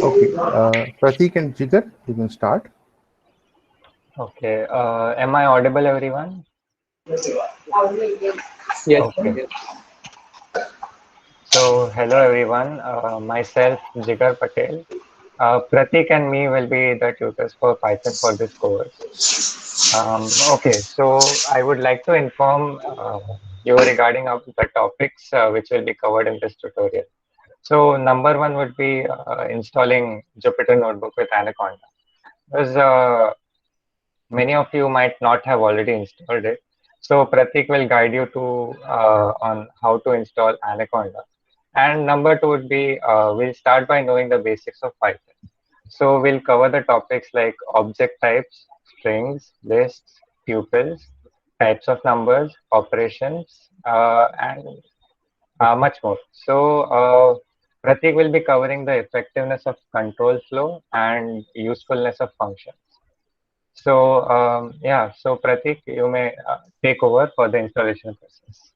Okay, Pratik and Jigar, you can start. Okay. Am I audible, everyone? Yes, Okay. yes. So, hello, everyone. Myself, Jigar Patel. Pratik and me will be the tutors for Python for this course. Okay, so I would like to inform you regarding of the topics which will be covered in this tutorial. So, number one would be installing Jupyter Notebook with Anaconda. Because many of you might not have already installed it. So Pratik will guide you to on how to install Anaconda. And number two would be we'll start by knowing the basics of Python. So we'll cover the topics like object types, strings, lists, tuples, types of numbers, operations, and much more. So Pratik will be covering the effectiveness of control flow and usefulness of functions. So yeah, so Pratik, you may take over for the installation process.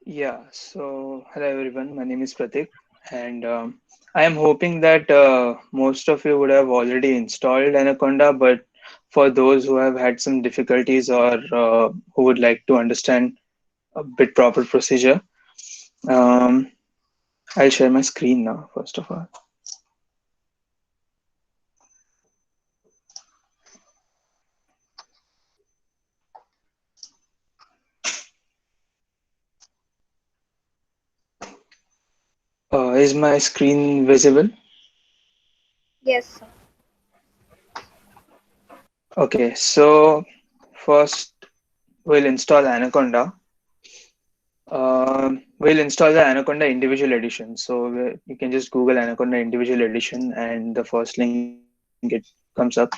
Yeah, so hello everyone, my name is Pratik, and I am hoping that most of you would have already installed Anaconda, but for those who have had some difficulties or who would like to understand a bit proper procedure, um, I'll share my screen now, first of all. Is my screen visible? Yes, sir. Okay, so first we'll install Anaconda. We'll install the Anaconda individual edition. So you can just Google Anaconda individual edition, and the first link it comes up.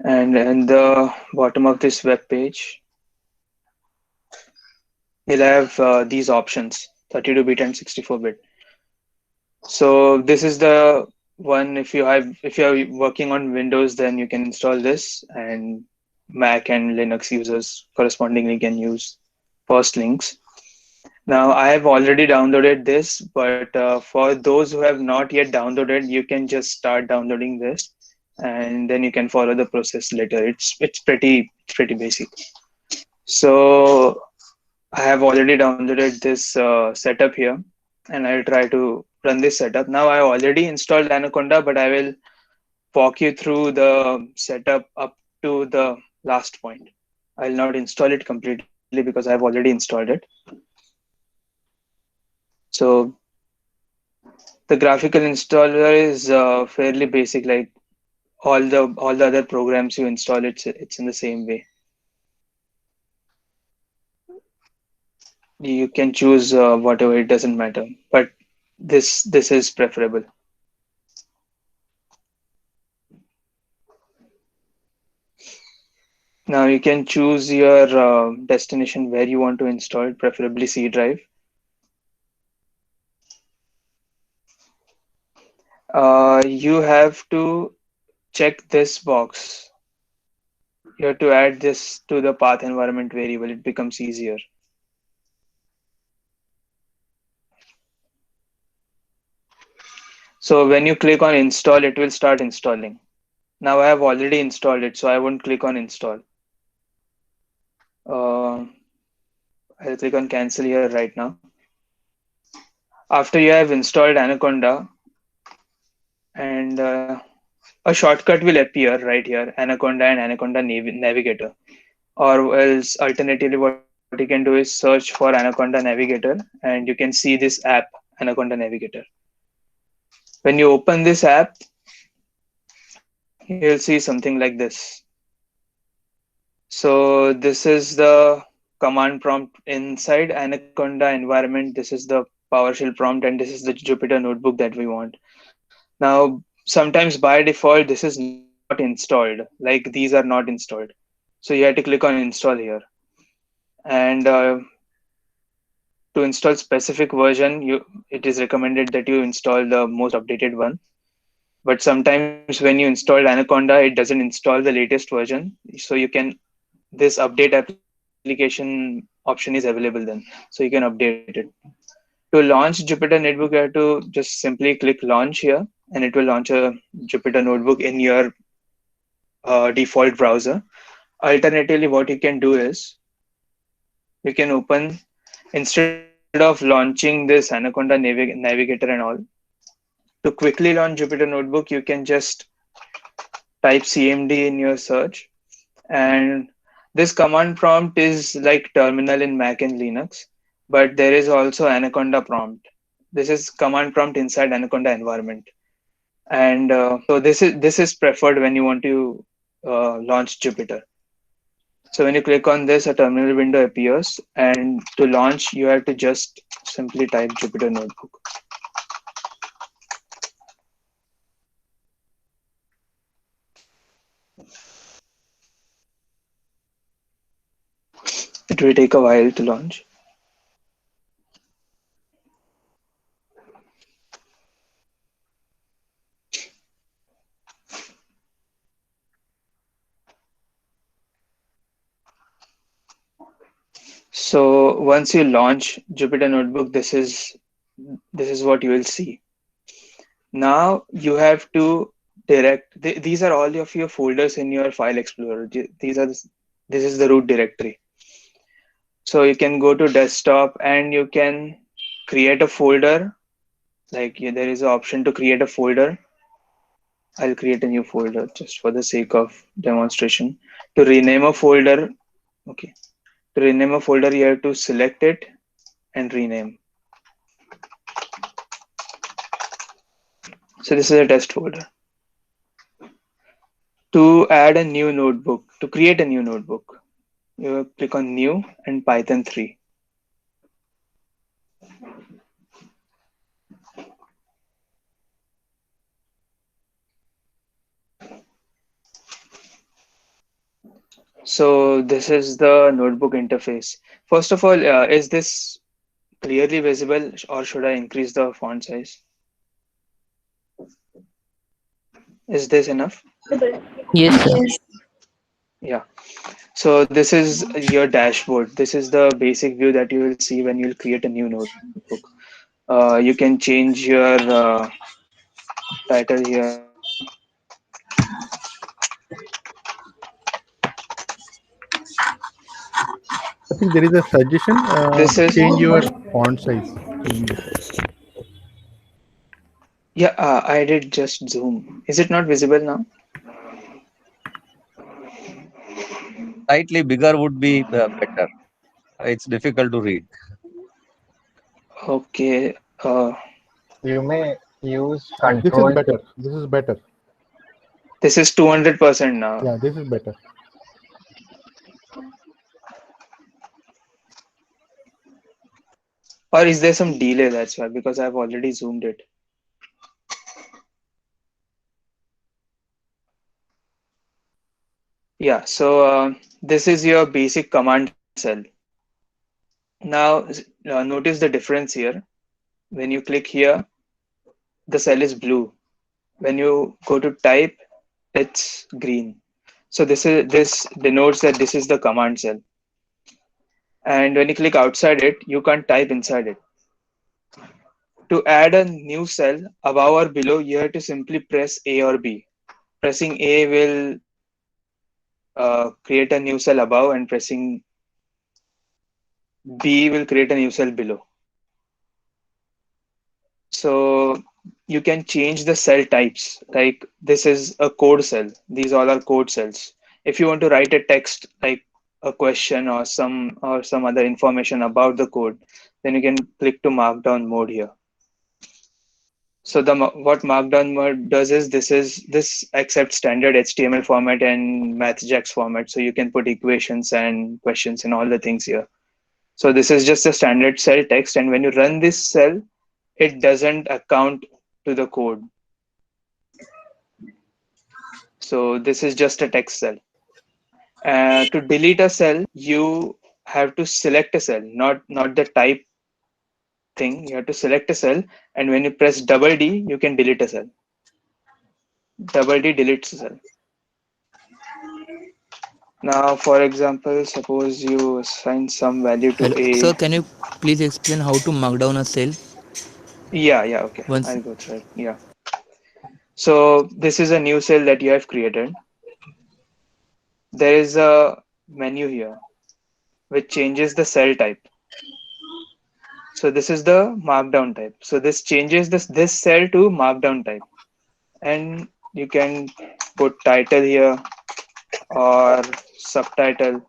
And in the bottom of this web page, you'll have these options: 32-bit and 64-bit. So this is the one. If you're working on Windows, then you can install this, and Mac and Linux users correspondingly can use first links. Now, I have already downloaded this, but for those who have not yet downloaded, you can just start downloading this, and then you can follow the process later. It's pretty basic. So I have already downloaded this setup here, and I'll try to run this setup. Now I already installed Anaconda, but I will walk you through the setup up to the last point. I'll not install it completely because I've already installed it. So the graphical installer is fairly basic, like all the other programs you install, it's in the same way. You can choose whatever, it doesn't matter, but this is preferable. Now you can choose your destination where you want to install it, preferably C drive. You have to check this box. You have to add this to the path environment variable. It becomes easier. So when you click on install, it will start installing. Now I have already installed it, so I won't click on install. I'll click on cancel here right now. After you have installed Anaconda, and a shortcut will appear right here, Anaconda and Anaconda Navigator. Or else alternatively, what you can do is search for Anaconda Navigator, and you can see this app, Anaconda Navigator. When you open this app, you'll see something like this. So this is the command prompt inside Anaconda environment. This is the PowerShell prompt, and this is the Jupyter notebook that we want. Now, sometimes by default, this is not installed. Like these are not installed. So you have to click on install here. And to install specific version, it is recommended that you install the most updated one. But sometimes when you install Anaconda, it doesn't install the latest version. So you can, this update application option option is available then. So you can update it. To launch Jupyter Notebook, you have to just simply click launch here, and it will launch a Jupyter Notebook in your default browser. Alternatively, what you can do is you can open, instead of launching this Anaconda navigator and all, to quickly launch Jupyter Notebook, you can just type CMD in your search. And this command prompt is like terminal in Mac and Linux, but there is also Anaconda prompt. This is command prompt inside Anaconda environment. And so this is preferred when you want to launch Jupyter. So when you click on this, a terminal window appears, and to launch, you have to just simply type Jupyter Notebook. It will take a while to launch. So once you launch Jupyter Notebook, this is what you will see. Now you have to these are all of your folders in your file explorer. This is the root directory. So you can go to desktop and you can create a folder. Like there is an option to create a folder. I'll create a new folder just for the sake of demonstration. To rename a folder, okay. To rename a folder, you have to select it and rename. So this is a test folder. To add a new notebook, to create a new notebook, you click on new and Python 3. So this is the notebook interface. First of all, is this clearly visible, or should I increase the font size? Is this enough? Yes, sir. Yeah. So this is your dashboard. This is the basic view that you will see when you'll create a new notebook. You can change your title here. I think there is a suggestion. This is Change your font size. Change it. Yeah, I did just zoom. Is it not visible now? Slightly bigger would be better. It's difficult to read. Okay. You may use This is control. better. This is better. This is 200% now. Yeah, this is better. Or is there some delay? That's why, because I've already zoomed it. Yeah, so this is your basic command cell. Now, notice the difference here. When you click here, the cell is blue. When you go to type, it's green. So this denotes that this is the command cell. And when you click outside it, you can't type inside it. To add a new cell above or below, you have to simply press A or B. Pressing A will create a new cell above, and pressing B will create a new cell below. So you can change the cell types. Like this is a code cell. These all are code cells. If you want to write a text like a question or some other information about the code, then you can click to Markdown mode here. So what Markdown mode does is this accepts standard HTML format and MathJax format. So you can put equations and questions and all the things here. So this is just a standard cell text, and when you run this cell, it doesn't account to the code. So this is just a text cell. To delete a cell, you have to select a cell, not the type thing. You have to select a cell, and when you press double D, you can delete a cell. Double D deletes a cell. Now, for example, suppose you assign some value to Hello, sir. A. Can you please explain how to mark down a cell? Yeah, okay. Once, I'll go through it. Yeah. So this is a new cell that you have created. There is a menu here which changes the cell type. So this is the markdown type. So this changes this cell to markdown type. And you can put title here or subtitle,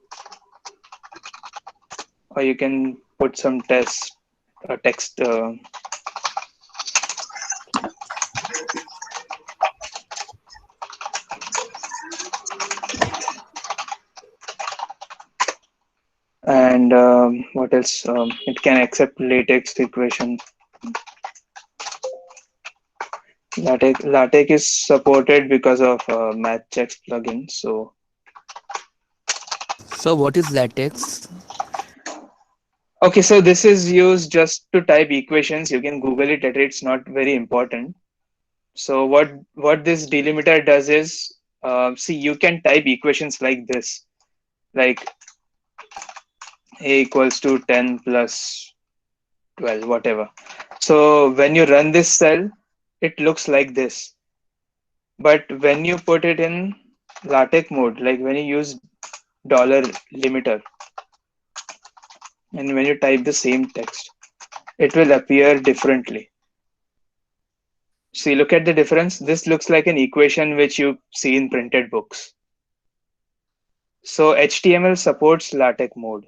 or you can put some text. And what else? It can accept latex equation. LaTeX is supported because of math checks plugin. So sir, what is latex? okay, so this is used just to type equations. You can Google it. It's not very important. So what this delimiter does is, see, you can type equations like this, like a equals to 10 plus 12, whatever. So when you run this cell, it looks like this. But when you put it in LaTeX mode, like when you use dollar limiter, and when you type the same text, it will appear differently. See, look at the difference. This looks like an equation which you see in printed books. So HTML supports LaTeX mode.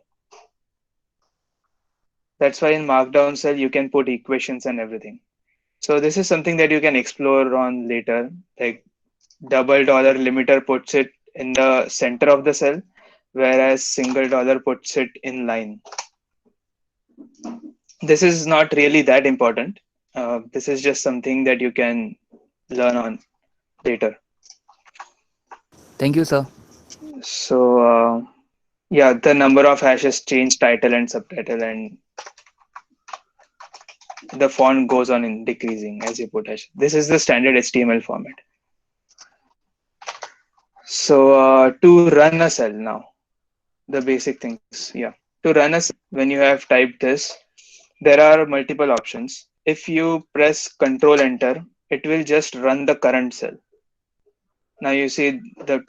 That's why in Markdown cell, you can put equations and everything. So this is something that you can explore on later. Like double dollar limiter puts it in the center of the cell, whereas single dollar puts it in line. This is not really that important. This is just something that you can learn on later. Thank you, sir. So yeah, the number of hashes change title and subtitle, and the font goes on in decreasing as you put hash. This is the standard HTML format. So to run a cell now, the basic things. Yeah, to run a cell, when you have typed this, there are multiple options. If you press Control Enter, it will just run the current cell. Now you see the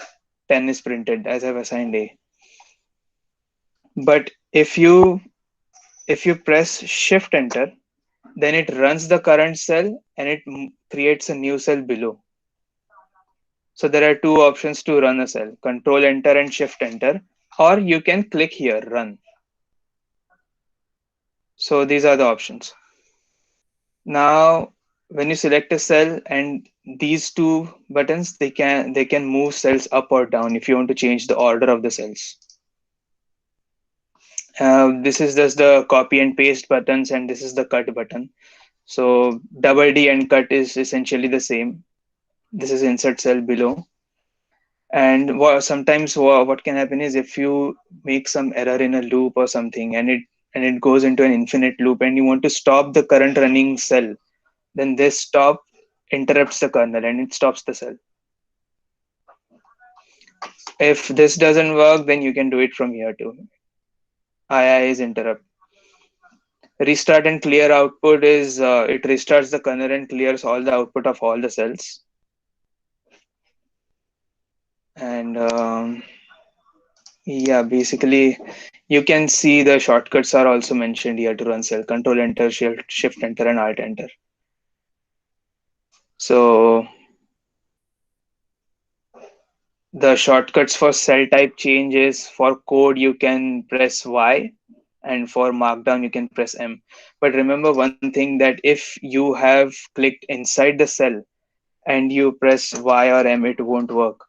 10 is printed as I've assigned A. But if you press Shift Enter, then it runs the current cell and it creates a new cell below. So there are two options to run a cell: Control Enter and Shift Enter, or you can click here, Run. So these are the options. Now, when you select a cell and these two buttons, they can move cells up or down if you want to change the order of the cells. This is just the copy and paste buttons, and this is the cut button. So double D and cut is essentially the same. This is insert cell below. And sometimes what can happen is if you make some error in a loop or something, and it goes into an infinite loop, and you want to stop the current running cell, then this stop interrupts the kernel and it stops the cell. If this doesn't work, then you can do it from here too. II is interrupt. Restart and clear output is it restarts the kernel and clears all the output of all the cells. And yeah, basically you can see the shortcuts are also mentioned here to run cell: Control Enter, Shift Enter, and Alt Enter. So the shortcuts for cell type changes, for code you can press Y, and for Markdown you can press M. But remember one thing, that if you have clicked inside the cell and you press Y or M, it won't work.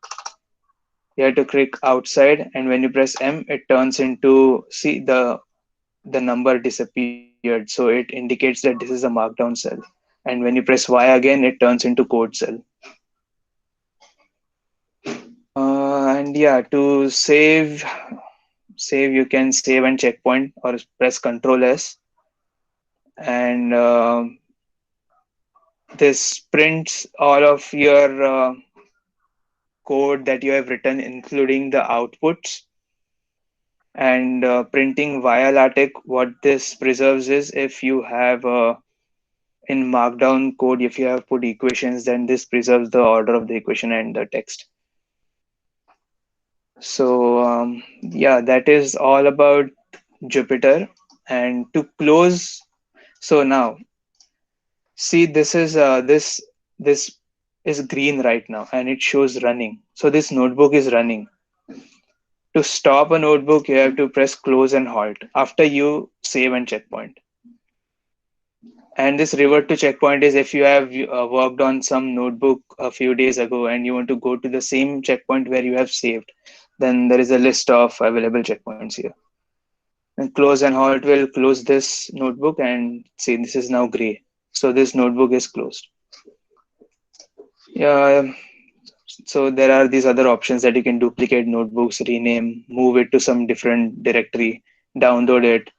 You have to click outside, and when you press M, it turns into, see, the number disappeared, so it indicates that this is a Markdown cell. And when you press Y again, it turns into code cell. And yeah, to save, you can save and checkpoint or press Control S, and this prints all of your code that you have written, including the outputs, and printing via LaTeX. What this preserves is if you have in Markdown code, if you have put equations, then this preserves the order of the equation and the text. So yeah, that is all about Jupyter. And to close, so now see, this is green right now and it shows running. So this notebook is running. To stop a notebook, you have to press close and halt after you save and checkpoint. And this revert to checkpoint is if you have worked on some notebook a few days ago and you want to go to the same checkpoint where you have saved, then there is a list of available checkpoints here. And close and halt will close this notebook and see this is now gray. So this notebook is closed. Yeah. So there are these other options that you can duplicate notebooks, rename, move it to some different directory, download it,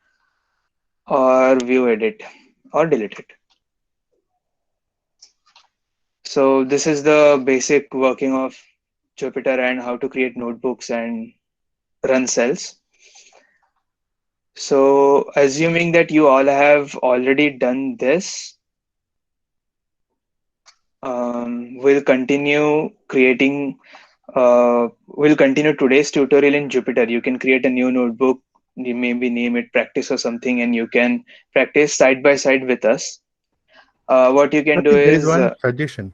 or view edit, or delete it. So this is the basic working of Jupyter and how to create notebooks and run cells. So assuming that you all have already done this, we'll continue today's tutorial in Jupyter. You can create a new notebook, you maybe name it practice or something, and you can practice side by side with us. What you can do Pratik, there is is, one suggestion.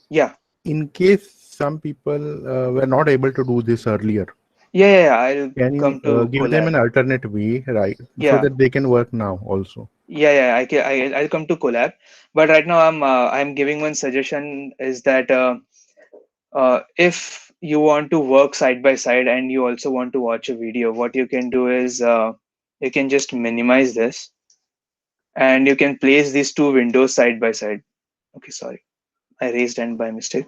yeah, In case some people were not able to do this earlier, I'll can come you to give them Collab. an alternate way, right? So Yeah, that they can work now also. I'll come to Collab. But right now, I'm giving one suggestion is that if you want to work side by side and you also want to watch a video, what you can do is you can just minimize this and you can place these two windows side by side. Okay, sorry, I raised hand by mistake.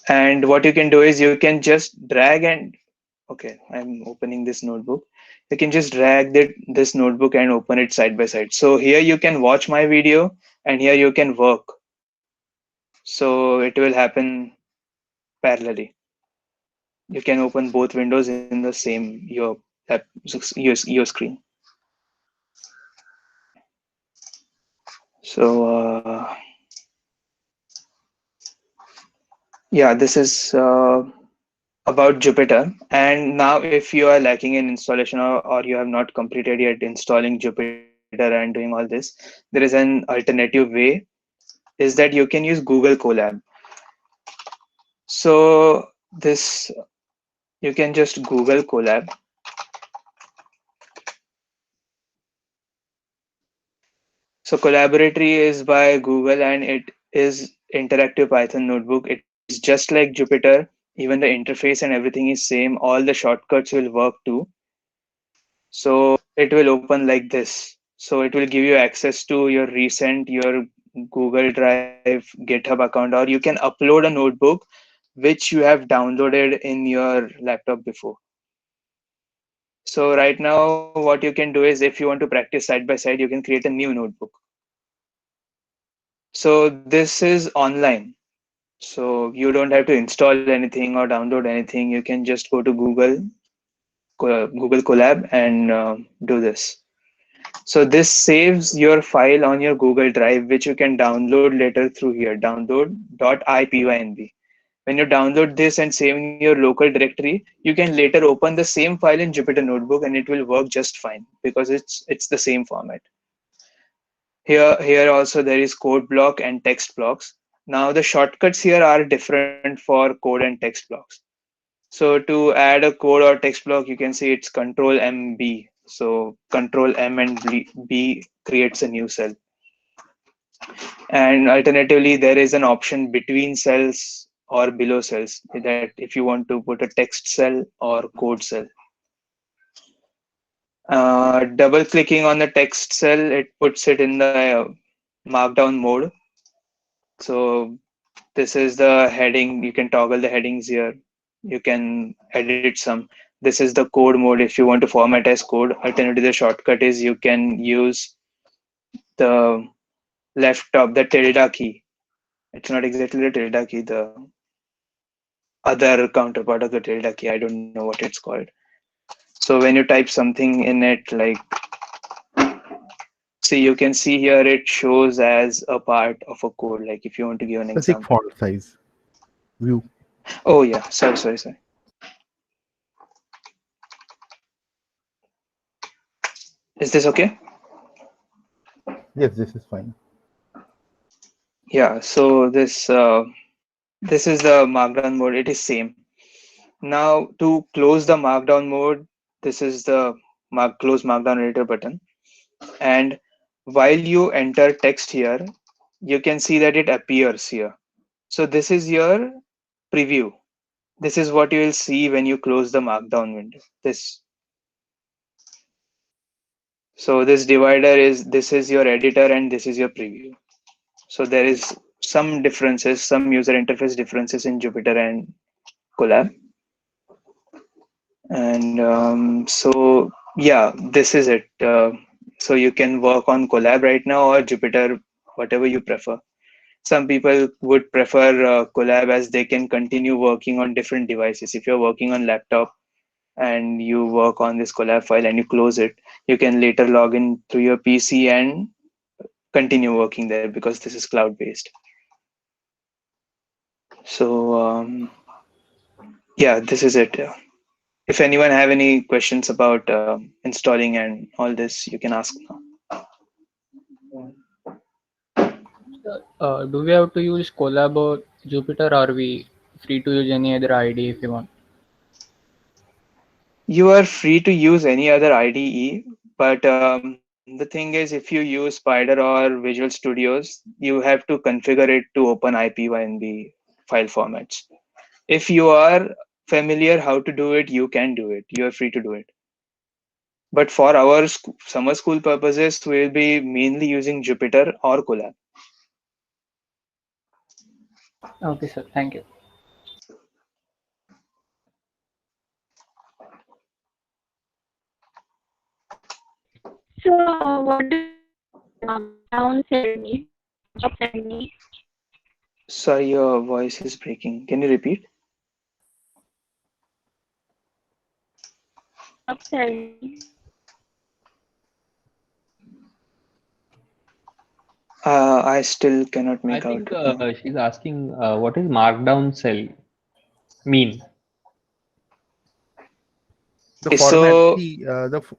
And what you can do is you can just drag and okay, I'm opening this notebook. You can just drag this notebook and open it side by side. So here you can watch my video and here you can work. So it will happen parallelly. You can open both windows in the same your screen. So yeah, this is about Jupyter. And now if you are lacking in installation or you have not completed yet installing Jupyter and doing all this, there is an alternative way, is that you can use Google Colab. So this, you can just Google Colab. So Collaboratory is by Google and it is interactive Python notebook. It is just like Jupyter. Even the interface and everything is same. All the shortcuts will work too. So it will open like this. So it will give you access to your recent, your Google Drive, GitHub account, or you can upload a notebook which you have downloaded in your laptop before. So right now, what you can do is if you want to practice side by side, you can create a new notebook. So this is online. So you don't have to install anything or download anything. You can just go to Google Colab and do this. So this saves your file on your Google Drive, which you can download later through here, download.ipynb. When you download this and save in your local directory, you can later open the same file in Jupyter Notebook and it will work just fine because it's the same format. Here also there is code block and text blocks. Now the shortcuts here are different for code and text blocks. So to add a code or text block, you can see it's Control M B. So Control M and B creates a new cell. And alternatively, there is an option between cells or below cells that if you want to put a text cell or code cell. Double clicking on the text cell, it puts it in the markdown mode. So this is the heading. You can toggle the headings here. You can edit some. This is the code mode if you want to format as code. Alternatively, the shortcut is you can use the left top, the tilde key, It's not exactly the tilde key, the other counterpart of the tilde key. I don't know what it's called. So when you type something in it, like, see, you can see here it shows as a part of a code. Like if you want to give an Basic example. font size view. Oh yeah, sorry. Is this okay? Yes, this is fine. Yeah. So this is the Markdown mode. It is same. Now to close the Markdown mode, this is the close Markdown editor button. And while you enter text here, you can see that it appears here. So this is your preview. This is what you will see when you close the Markdown window. So this divider this is your editor and this is your preview. So there is some differences, some user interface differences in Jupyter and Collab. And so yeah, this is it. So you can work on Collab right now or Jupyter, whatever you prefer. Some people would prefer Collab as they can continue working on different devices. If you're working on laptop and you work on this Collab file and you close it, you can later log in to your PC and continue working there because this is cloud based. So yeah, this is it. If anyone have any questions about installing and all this, you can ask now. Do we have to use Collab or Jupyter, or are we free to use any other IDE if you want? You are free to use any other IDE, but the thing is, if you use Spider or Visual Studios, you have to configure it to open IPYNB file formats. If you are familiar how to do it, you can do it. You are free to do it. But for our summer school purposes, we'll be mainly using Jupyter or Collab. Okay, sir. Thank you. So what do Markdown sell me? Upsell me? Sorry, your voice is breaking. Can you repeat? Upsell me. I still cannot I make think out. she's asking what is Markdown cell mean? The Okay, format. so See,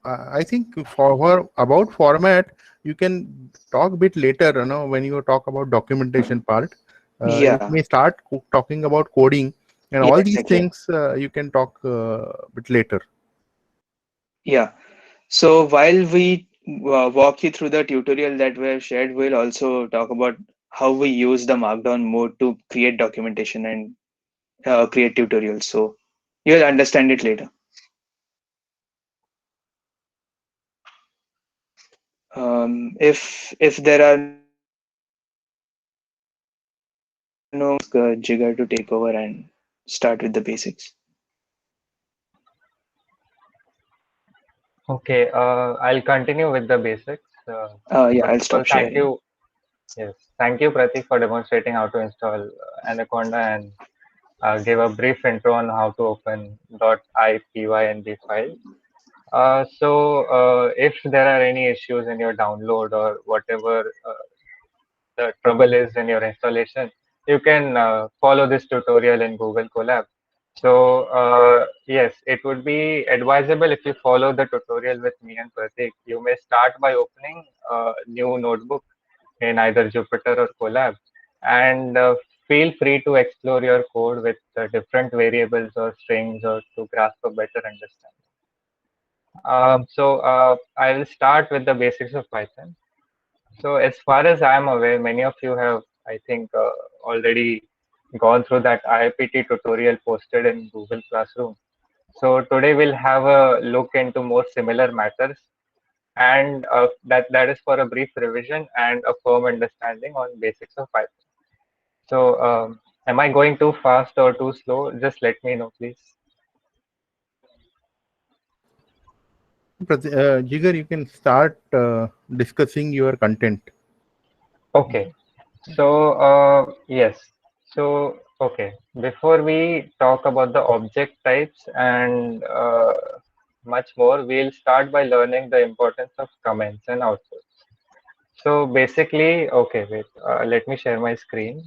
I think for about format, you can talk a bit later. When you talk about documentation part, you yeah, may start talking about coding and yeah, all these exactly. things. You can talk a bit later. Yeah. So while we walk you through the tutorial that we have shared, we'll also talk about how we use the Markdown mode to create documentation and create tutorials. So you'll understand it later. If there are no Jigar to take over and start with the basics. Okay, I'll continue with the basics. Yeah, I'll First of all, stop sharing. thank you, Pratik, for demonstrating how to install Anaconda and give a brief intro on how to open .ipynb file. If there are any issues in your download or whatever the trouble is in your installation, you can follow this tutorial in Google Colab. So yes, it would be advisable if you follow the tutorial with me and Pratik. You may start by opening a new notebook in either Jupyter or Colab, and feel free to explore your code with different variables or strings or to grasp a better understanding. I will start with the basics of Python. So as far as I am aware, many of you have, I think, already gone through that IAPT tutorial posted in Google Classroom. So today we'll have a look into more similar matters, and that is for a brief revision and a firm understanding on basics of Python. So am I going too fast or too slow? Just let me know, please. Jigar, you can start discussing your content. Okay. So, yes. So, okay. Before we talk about the object types and much more, we'll start by learning the importance of comments and outputs. So basically, okay, wait, let me share my screen.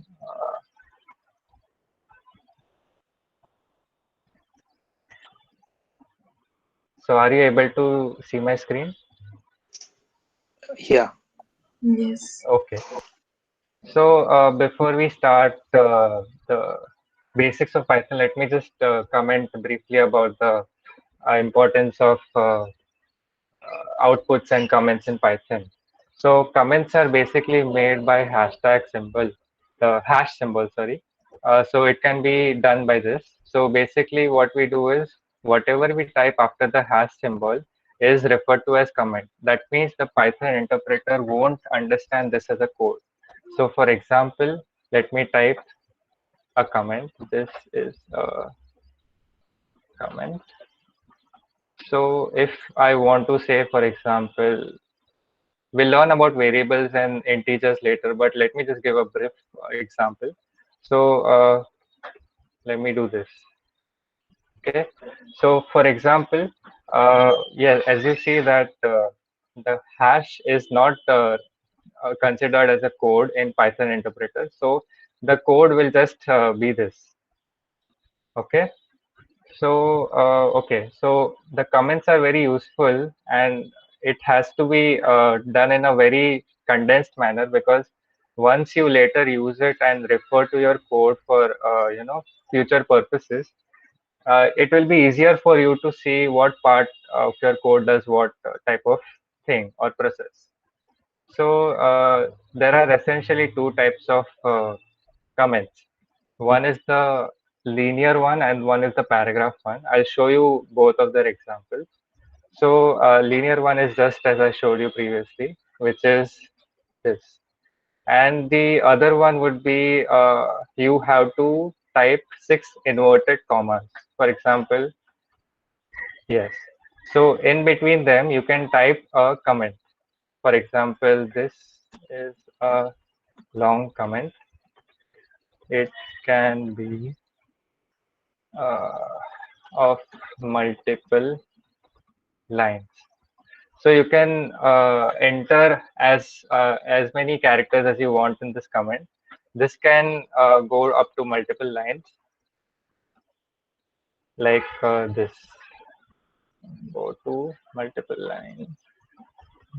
So are you able to see my screen? Yeah. Yes. Okay. So before we start the basics of Python, let me just comment briefly about the importance of outputs and comments in Python. So comments are basically made by hashtag symbol, the hash symbol, sorry. So it can be done by this. So basically what we do is whatever we type after the hash symbol is referred to as comment. That means the Python interpreter won't understand this as a code. So for example, let me type a comment. This is a comment. So if I want to say, for example, we'll learn about variables and integers later, but let me just give a brief example. So let me do this. Okay. So for example, yeah, as you see that the hash is not considered as a code in Python interpreter. So the code will just be this. Okay. So, okay, so the comments are very useful and it has to be done in a very condensed manner because once you later use it and refer to your code for, future purposes, it will be easier for you to see what part of your code does what type of thing or process. So, there are essentially two types of comments. One is the linear one and one is the paragraph one. I'll show you both of their examples. So linear one is just as I showed you previously, which is this. And the other one would be you have to type 6 inverted commas. For example, yes. So in between them, you can type a comment. For example, this is a long comment. It can be of multiple lines. So you can enter as many characters as you want in this comment. This can go up to multiple lines, like this. Go to multiple lines,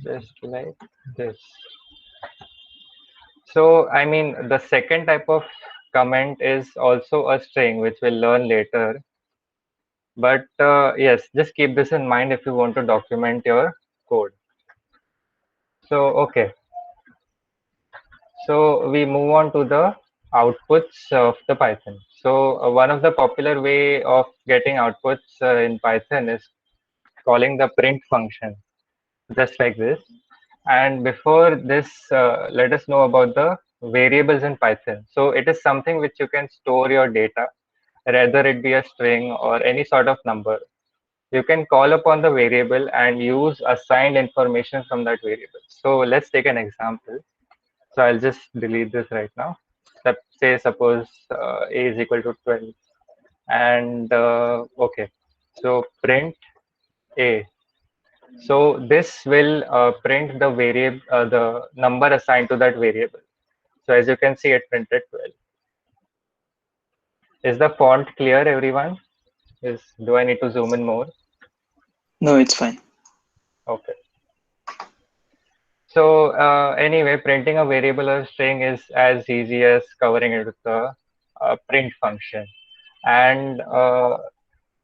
just like this. So I mean, the second type of comment is also a string, which we'll learn later. But yes, just keep this in mind if you want to document your code. So okay, so we move on to the outputs of the Python. So one of the popular way of getting outputs in Python is calling the print function, just like this. And before this, let us know about the variables in Python. So it is something which you can store your data, whether it be a string or any sort of number. You can call upon the variable and use assigned information from that variable. So let's take an example. So I'll just delete this right now. Say suppose a is equal to 12 and okay. So print a. So this will print the variable, the number assigned to that variable. So as you can see, it printed 12. Is the font clear, everyone? Do I need to zoom in more? No, it's fine. Okay. So anyway, printing a variable or string is as easy as covering it with the print function. And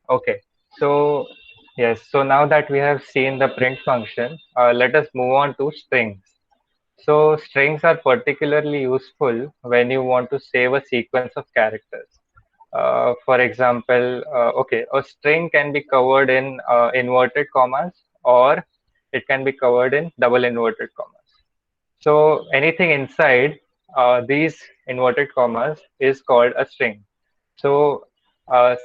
okay, so yes, so now that we have seen the print function, let us move on to strings. So strings are particularly useful when you want to save a sequence of characters. For example, okay, a string can be covered in inverted commas or it can be covered in double inverted commas. So anything inside these inverted commas is called a string. So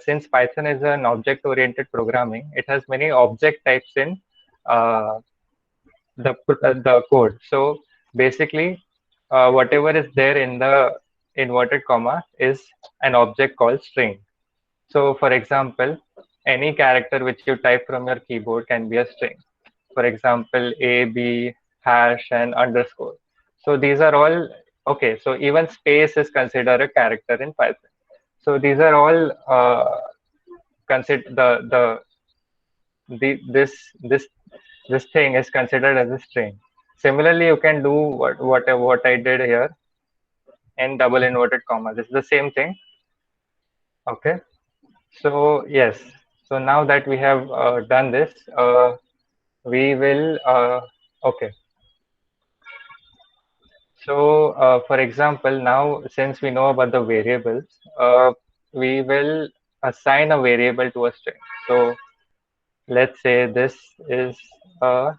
since Python is an object-oriented programming, it has many object types in uh, the code. So basically, whatever is there in the inverted comma is an object called string. So for example, any character which you type from your keyboard can be a string. For example, A, B, hash, and underscore. So these are all okay. So even space is considered a character in Python. So these are all consider this thing is considered as a string. Similarly, you can do what I did here in double inverted commas. It's the same thing. Okay. So yes. So now that we have done this, we will okay. So for example, now since we know about the variables, we will assign a variable to a string. So let's say this is a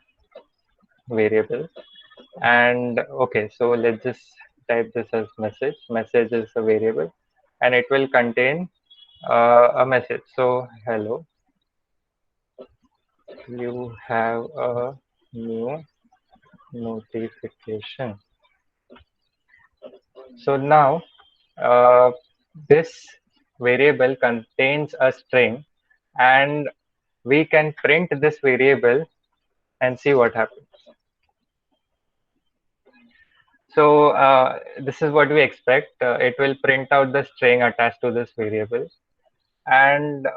variable, and okay, so let's just type this as message. Message is a variable, and it will contain a message. So hello, you have a new notification. So now uh, this variable contains a string, and we can print this variable and see what happens. So this is what we expect. It will print out the string attached to this variable, and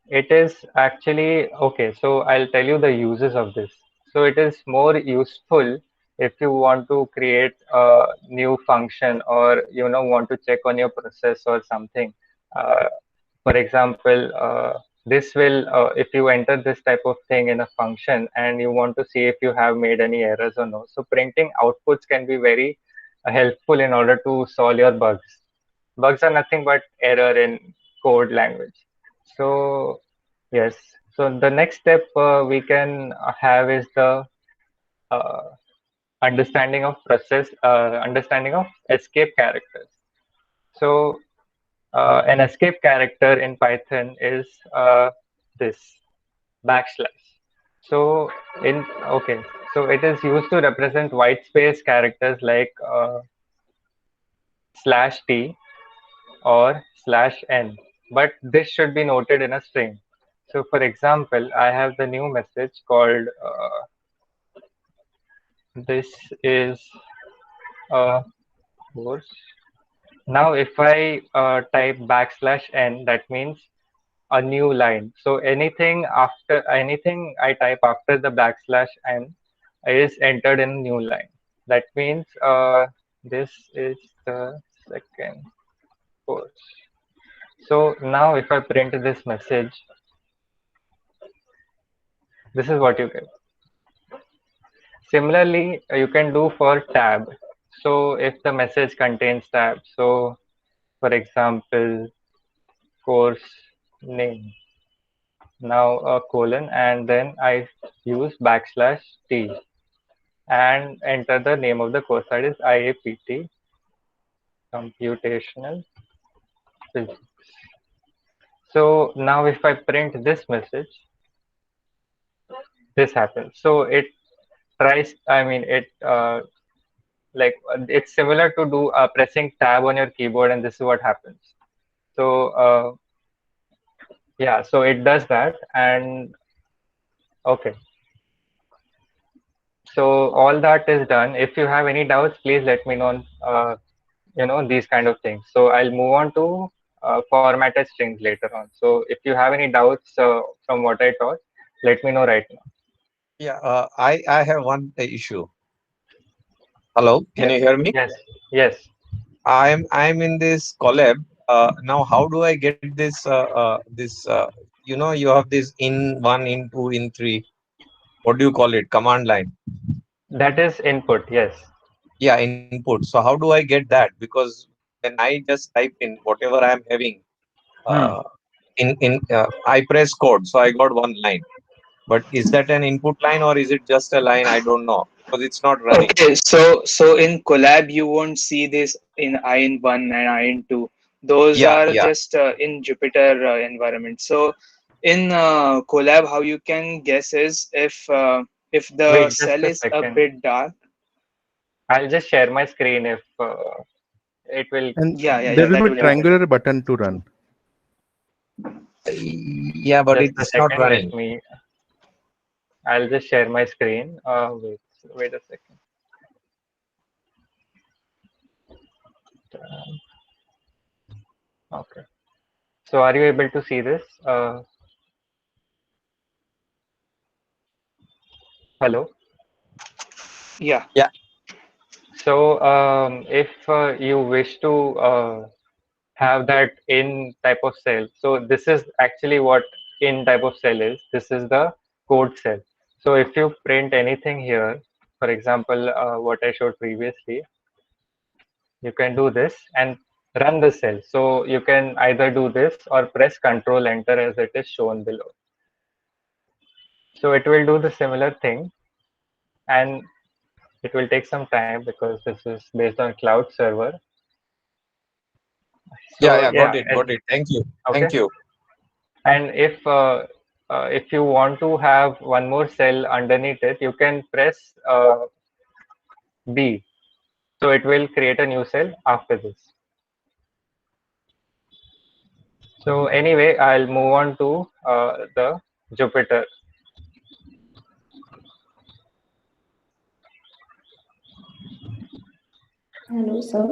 it is actually okay. So I'll tell you the uses of this. So it is more useful if you want to create a new function, or want to check on your process or something. Uh, for example, this will if you enter this type of thing in a function and you want to see if you have made any errors or no. So printing outputs can be very helpful in order to solve your bugs. Bugs are nothing but error in code language. So yes, so the next step we can have is the uh, understanding of escape characters. So an escape character in Python is this backslash. So in okay, so it is used to represent white space characters like /t or /n, but this should be noted in a string. So for example, I have the new message called this is a course. Now if I type \n, that means a new line. So anything I type after the \n is entered in a new line. That means this is the second course. So now if I print this message, this is what you get. Similarly, you can do for tab. So if the message contains tab, so for example, course name, now a colon, and then I use \t and enter the name of the course, that is IAPT Computational Physics. So now if I print this message, this happens. So it tries, I mean, it's similar to do pressing tab on your keyboard, and this is what happens. So yeah, so it does that, and okay. So all that is done. If you have any doubts, please let me know on these kind of things. So I'll move on to formatted strings later on. So if you have any doubts from what I taught, let me know right now. Yeah, I have one issue. Hello, can Yes, you hear me? yes, yes. I'm in this Collab. Now, how do I get this? You have this in one, in two, in three. What do you call it? Command line. That is input. Yes. Yeah, input. So how do I get that? Because when I just type in whatever I'm having, Hmm. uh, I press code, so I got one line. But is that an input line or is it just a line? I don't know because it's not running. Okay, so in Collab you won't see this in IN1 and IN2. Those Yeah, are yeah. just in Jupyter environment. So in Collab, how you can guess is if if the Wait, just cell a is a second. bit dark. I'll just share my screen if it will. And Yeah, there will that be will a be better. triangular button to run. Yeah, but Just a it's not second. Let running. me. I'll just share my screen. Wait a second. Okay. So are you able to see this? Hello. Yeah. Yeah. So if you wish to have that in type of cell, so this is actually what in type of cell is. This is the code cell. So if you print anything here, for example, what I showed previously, you can do this and run the cell. So you can either do this or press Control Enter as it is shown below. So it will do the similar thing, and it will take some time because this is based on cloud server. Yeah, So yeah, yeah, got it. Thank you. okay. Thank you. And if you want to have one more cell underneath it, you can press B. So it will create a new cell after this. So anyway, I'll move on to the Jupyter. Hello, sir.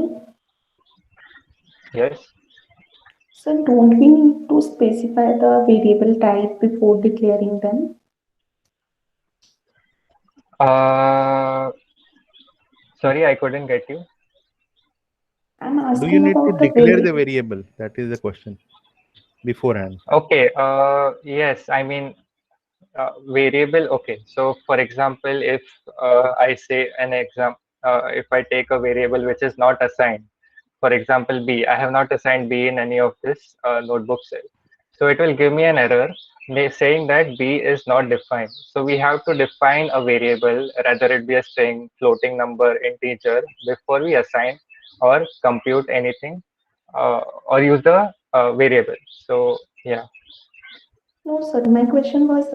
Yes. So don't we need to specify the variable type before declaring them? Sorry, I couldn't get you. I'm Do you asking need to about the declare the variable. variable? That is the question beforehand. Okay. Yes, I mean variable. Okay. So for example, if I say an exam, if I take a variable which is not assigned, for example, B, I have not assigned B in any of this notebook cell. So it will give me an error saying that B is not defined. So we have to define a variable, rather it be a string, floating number, integer, before we assign or compute anything or use the variable. So yeah. No, sir. My question was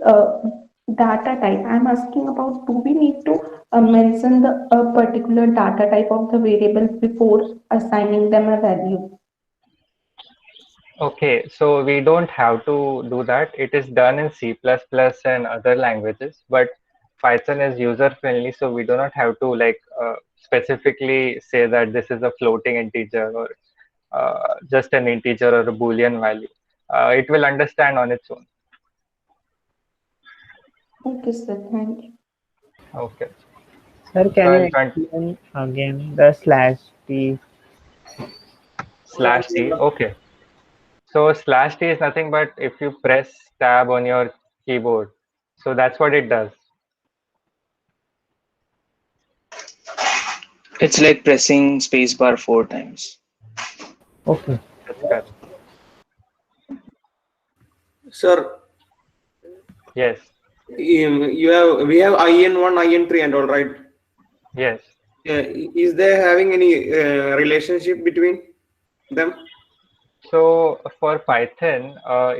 data type. I'm asking about, do we need to mention the particular data type of the variable before assigning them a value? Okay, so we don't have to do that. It is done in C++ and other languages, but Python is user friendly, so we do not have to like specifically say that this is a floating integer or just an integer or a Boolean value. It will understand on its own. Okay, sir. Thank you. Okay. Sir, So can you I'll try explain again the slash t? slash t. Okay. So slash t is nothing but if you press tab on your keyboard. So that's what it does. It's like pressing spacebar 4 times. Okay. That's correct. Sir, Yes. you have we have IN1, IN3 and all, right? Yes. Is there having any relationship between them? So for Python,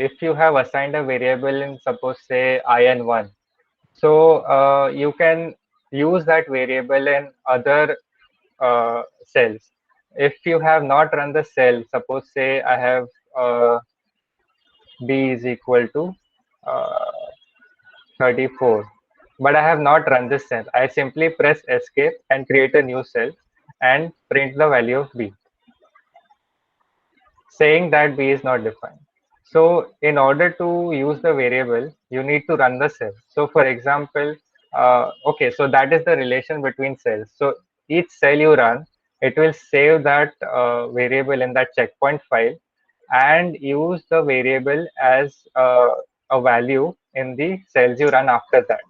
if you have assigned a variable in suppose say in1, so you can use that variable in other cells. If you have not run the cell, suppose say I have b is equal to uh, 34, but I have not run this cell. I simply press escape and create a new cell and print the value of b, saying that b is not defined. So in order to use the variable, you need to run the cell. So for example, okay, so that is the relation between cells. So each cell you run, it will save that variable in that checkpoint file and use the variable as a value in the cells you run after that.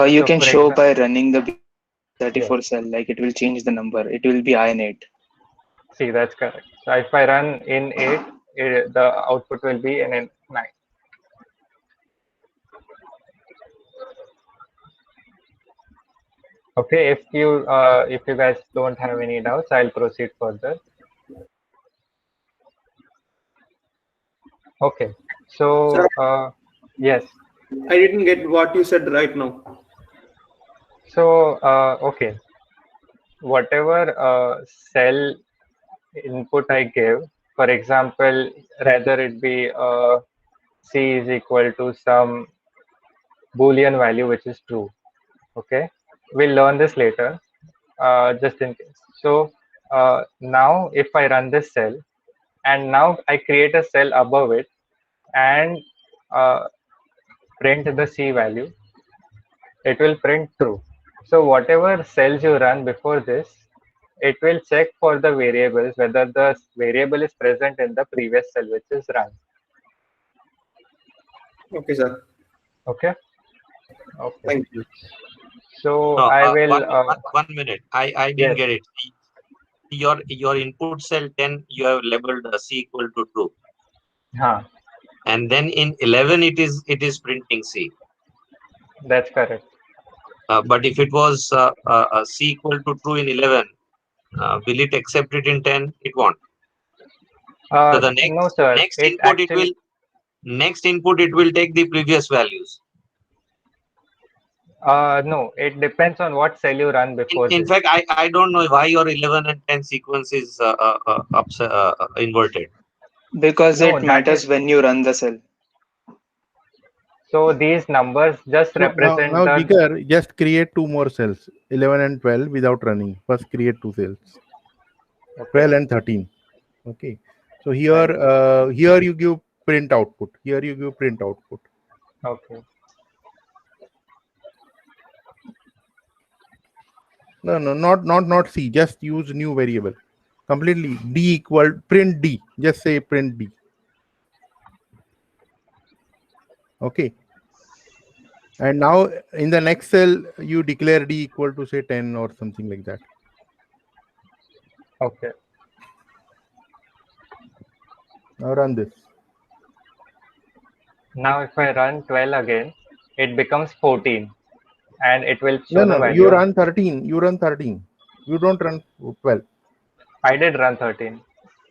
You So can for show example, by running the yes, B34 cell, like it will change the number. It will be IN8. see that's correct. So if I run in 8, the output will be in 9. Okay, if you guys don't have any doubts, I'll proceed further. Okay, Sir, so yes, I didn't get what you said right now. So, okay, whatever cell input I give, for example, rather it be C is equal to some Boolean value which is true. Okay, we'll learn this later, just in case. So now if I run this cell and now I create a cell above it and uh, print the C value, it will print true. So whatever cells you run before this, it will check for the variables whether the variable is present in the previous cell which is run. Okay, sir. Okay. Okay. Thank you. So No, I will. 1 minute. I didn't Yes. get it. Your input cell 10 you have labeled C equal to true, Huh. and then in 11 it is printing C. That's correct. But if it was C equal to true in 11, will it accept it in 10? It won't. So the No, sir. next It input actually. it will take the previous values. No, it depends on what cell you run before In this. fact, I don't know why your 11 and 10 sequence is inverted. Because No, it that is. matters when you run the cell. So these numbers just So represent now the. Jigar, just create two more cells, 11 and 12 without running. First create two cells, Okay. 12 and 13. Okay. So here, Right. here you give print output. Here you give print output. Okay. No, not C. Just use new variable. Completely D equal print D. Just say print D. Okay. And now in the next cell, you declare D equal to say 10 or something like that. Okay. Now run this. Now if I run 12 again, it becomes 14, and it will show the No. value You of. run 13. You run 13. You don't run 12. I did run 13.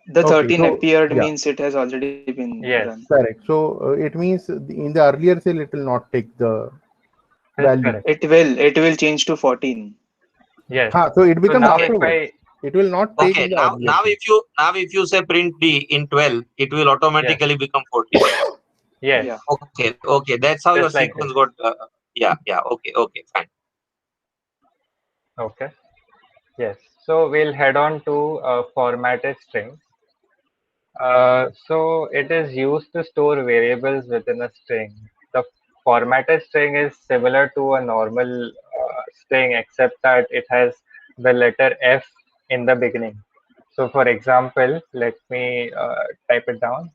The Okay. 13 So appeared yeah, means it has already been Yes, run. correct. So it means in the earlier cell, it will not take the that's value. correct. It will change to 14. Yes. So it So becomes now if afterwards. I. It will not take Okay, in the now earlier cell. if you say print D in 12, it will automatically become 14. Yes. Yeah. Okay, that's how your Just like sequence this. got. Yeah. Okay, fine. Okay. Yes. So we'll head on to formatted strings. So it is used to store variables within a string. The formatted string is similar to a normal string, except that it has the letter F in the beginning. So for example, let me type it down.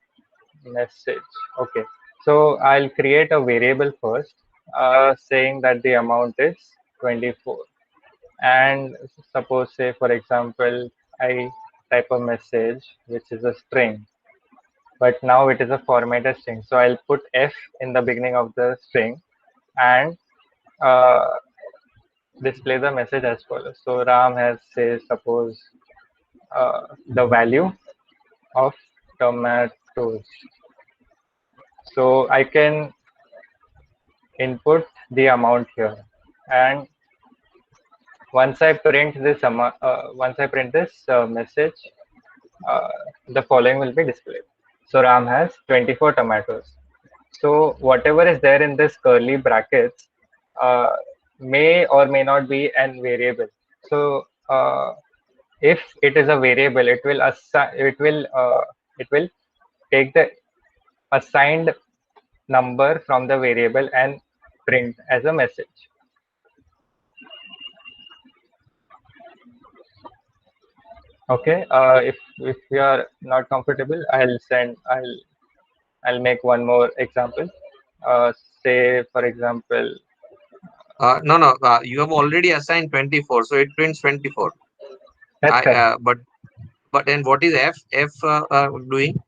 Message. Okay. So I'll create a variable first, saying that the amount is 24. And suppose, say, for example, I type a message which is a string, but now it is a formatted string. So I'll put F in the beginning of the string and uh, display the message as follows. So Ram has, say, suppose the value of tomatoes. So I can input the amount here, and once I print this message, uh, the following will be displayed. So Ram has 24 tomatoes. So whatever is there in this curly brackets may or may not be an variable. So if it is a variable, it will take the assigned number from the variable and print as a message. Okay. If you are not comfortable, I'll make one more example. Uh, Say for example. No. You have already assigned 24, so it prints 24. That's correct. But and what is F? F doing?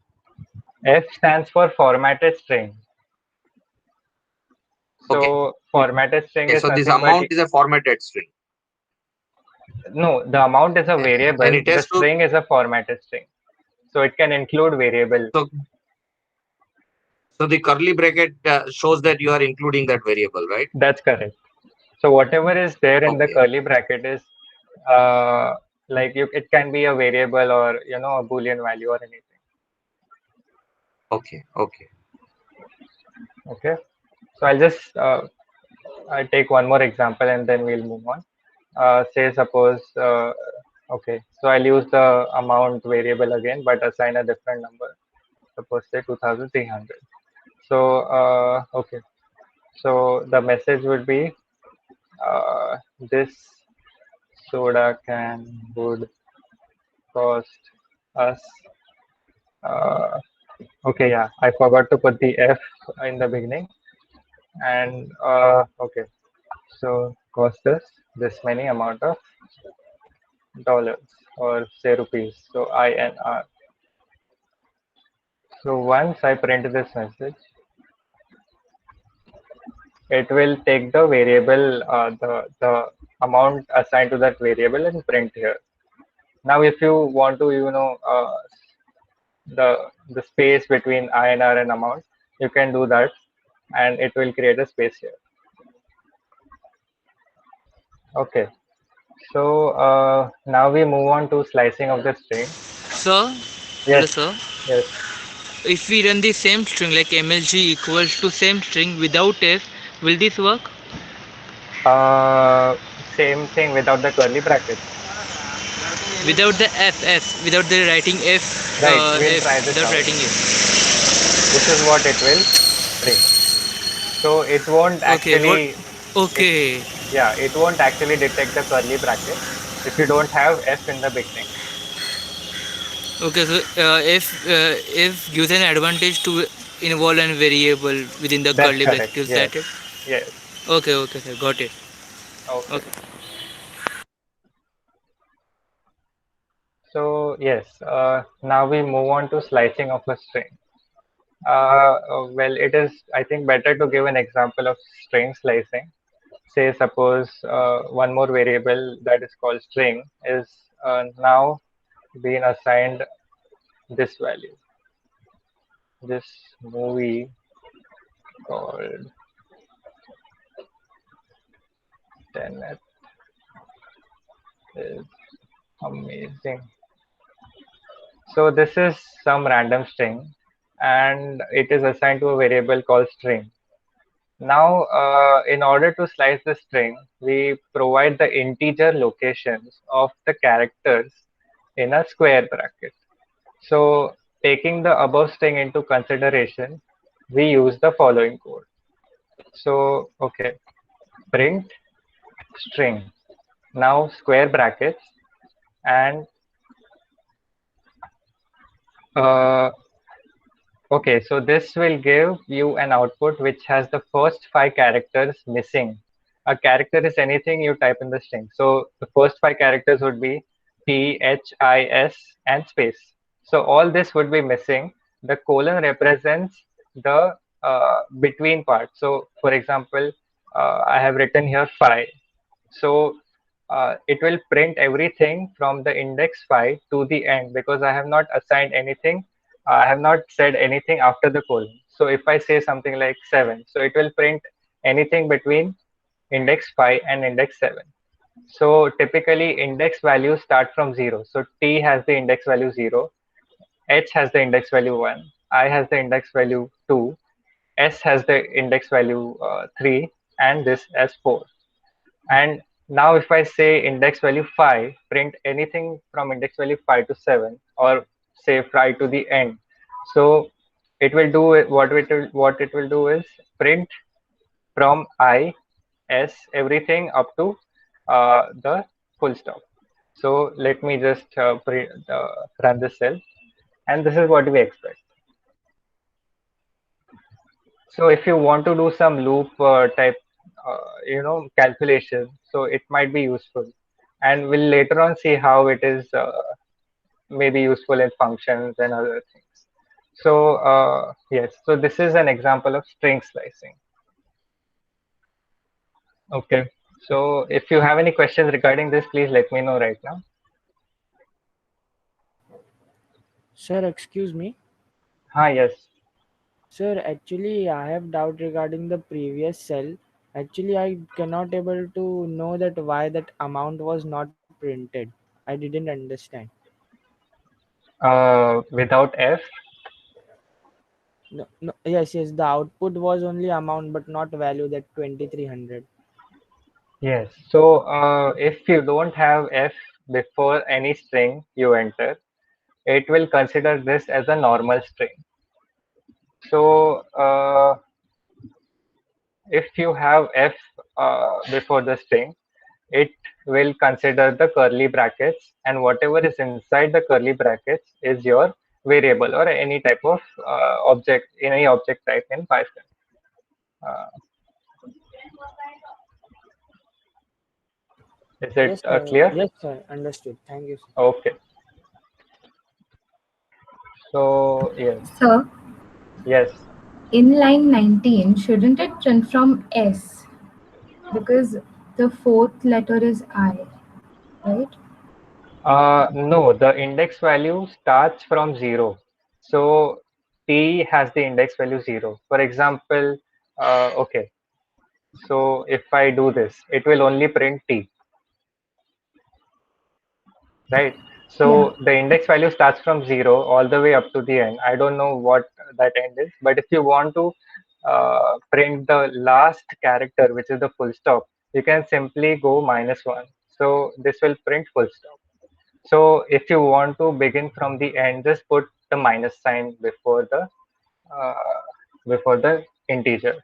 F stands for formatted string. Okay. So formatted string is So this nothing but. amount is a formatted string. No, the amount is a And variable. it The has to. string is a formatted string. So it can include variable. So the curly bracket shows that you are including that variable, right? That's correct. So whatever is there in the Okay. curly bracket is uh, like it can be a variable or a Boolean value or anything. Okay. Okay. Okay. So I'll take one more example and then we'll move on. Say suppose okay, so I'll use the amount variable again, but assign a different number. Suppose say 2,300. So okay, so the message would be this soda can would cost us. Okay, yeah, I forgot to put the F in the beginning, and okay, so cost us this many amount of dollars or say rupees. So INR. So once I print this message, it will take the variable, the amount assigned to that variable and print here. Now, if you want to, the space between INR and amount, you can do that, and it will create a space here. Okay. So now we move on to slicing of the string. Sir, hello Yes. sir. Yes. If we run the same string like mlg equals to same string without f, will this work? Same thing without the curly brackets. Without the f, without the writing Right. We'll try f, this without out. writing f. This is what it will print. So it won't Okay, what? actually, it Okay, yeah, it won't actually detect the curly bracket if you don't have f in the beginning. okay. So if gives an advantage to involve a variable within the That's curly correct. bracket, is Yes. that it? Yes. Okay, okay, sir, got it. Okay. Okay. So yes, now we move on to slicing of a string. Well, it is, I think, better to give an example of string slicing. Say, suppose one more variable that is called string is now being assigned this value. This movie called Tenet is amazing. So this is some random string, and it is assigned to a variable called string. Now, in order to slice the string, we provide the integer locations of the characters in a square bracket. So, taking the above string into consideration, we use the following code. So, okay, print string. Now, square brackets, and uh, okay, so this will give you an output which has the first 5 characters missing. A character is anything you type in the string. So the first 5 characters would be T, H, I, S, and space. So all this would be missing. The colon represents the between part. So for example, I have written here 5. So it will print everything from the index 5 to the end because I have not assigned anything. I have not said anything after the colon. So if I say something like 7, so it will print anything between index 5 and index 7. So typically index values start from 0. So T has the index value 0, H has the index value 1, I has the index value 2, S has the index value 3, and this as 4. And now if I say index value 5, print anything from index value 5 to 7 or say 5 to the end. So it will do what it will do is print from I, S, everything up to the full stop. So let me just run this cell, and this is what we expect. So if you want to do some loop type, calculation, so it might be useful, and we'll later on see how it is maybe useful in functions and other things. So yes, so this is an example of string slicing. Okay, so if you have any questions regarding this, please let me know right now. Sir, excuse me. Yes. Sir, actually, I have doubt regarding the previous cell. Actually, I cannot able to know that why that amount was not printed. I didn't understand. Without F. No, no, yes, yes. The output was only amount, but not value that 2300. Yes. So if you don't have F before any string you enter, it will consider this as a normal string. So if you have F before the string, it will consider the curly brackets, and whatever is inside the curly brackets is your variable or any type of object, any object type in Python. Uh, is it clear? Yes, sir. Understood. Thank you, sir. Okay. So yes, So, yes. in line 19, shouldn't it print from S? Because the fourth letter is I, right? No, the index value starts from 0. So T has the index value 0. For example, okay, so if I do this, it will only print T, right? Yeah. So the index value starts from 0 all the way up to the end. I don't know what that end is, but if you want to print the last character, which is the full stop, you can simply go -1. So this will print full stop. So if you want to begin from the end, just put the minus sign uh, before the integer,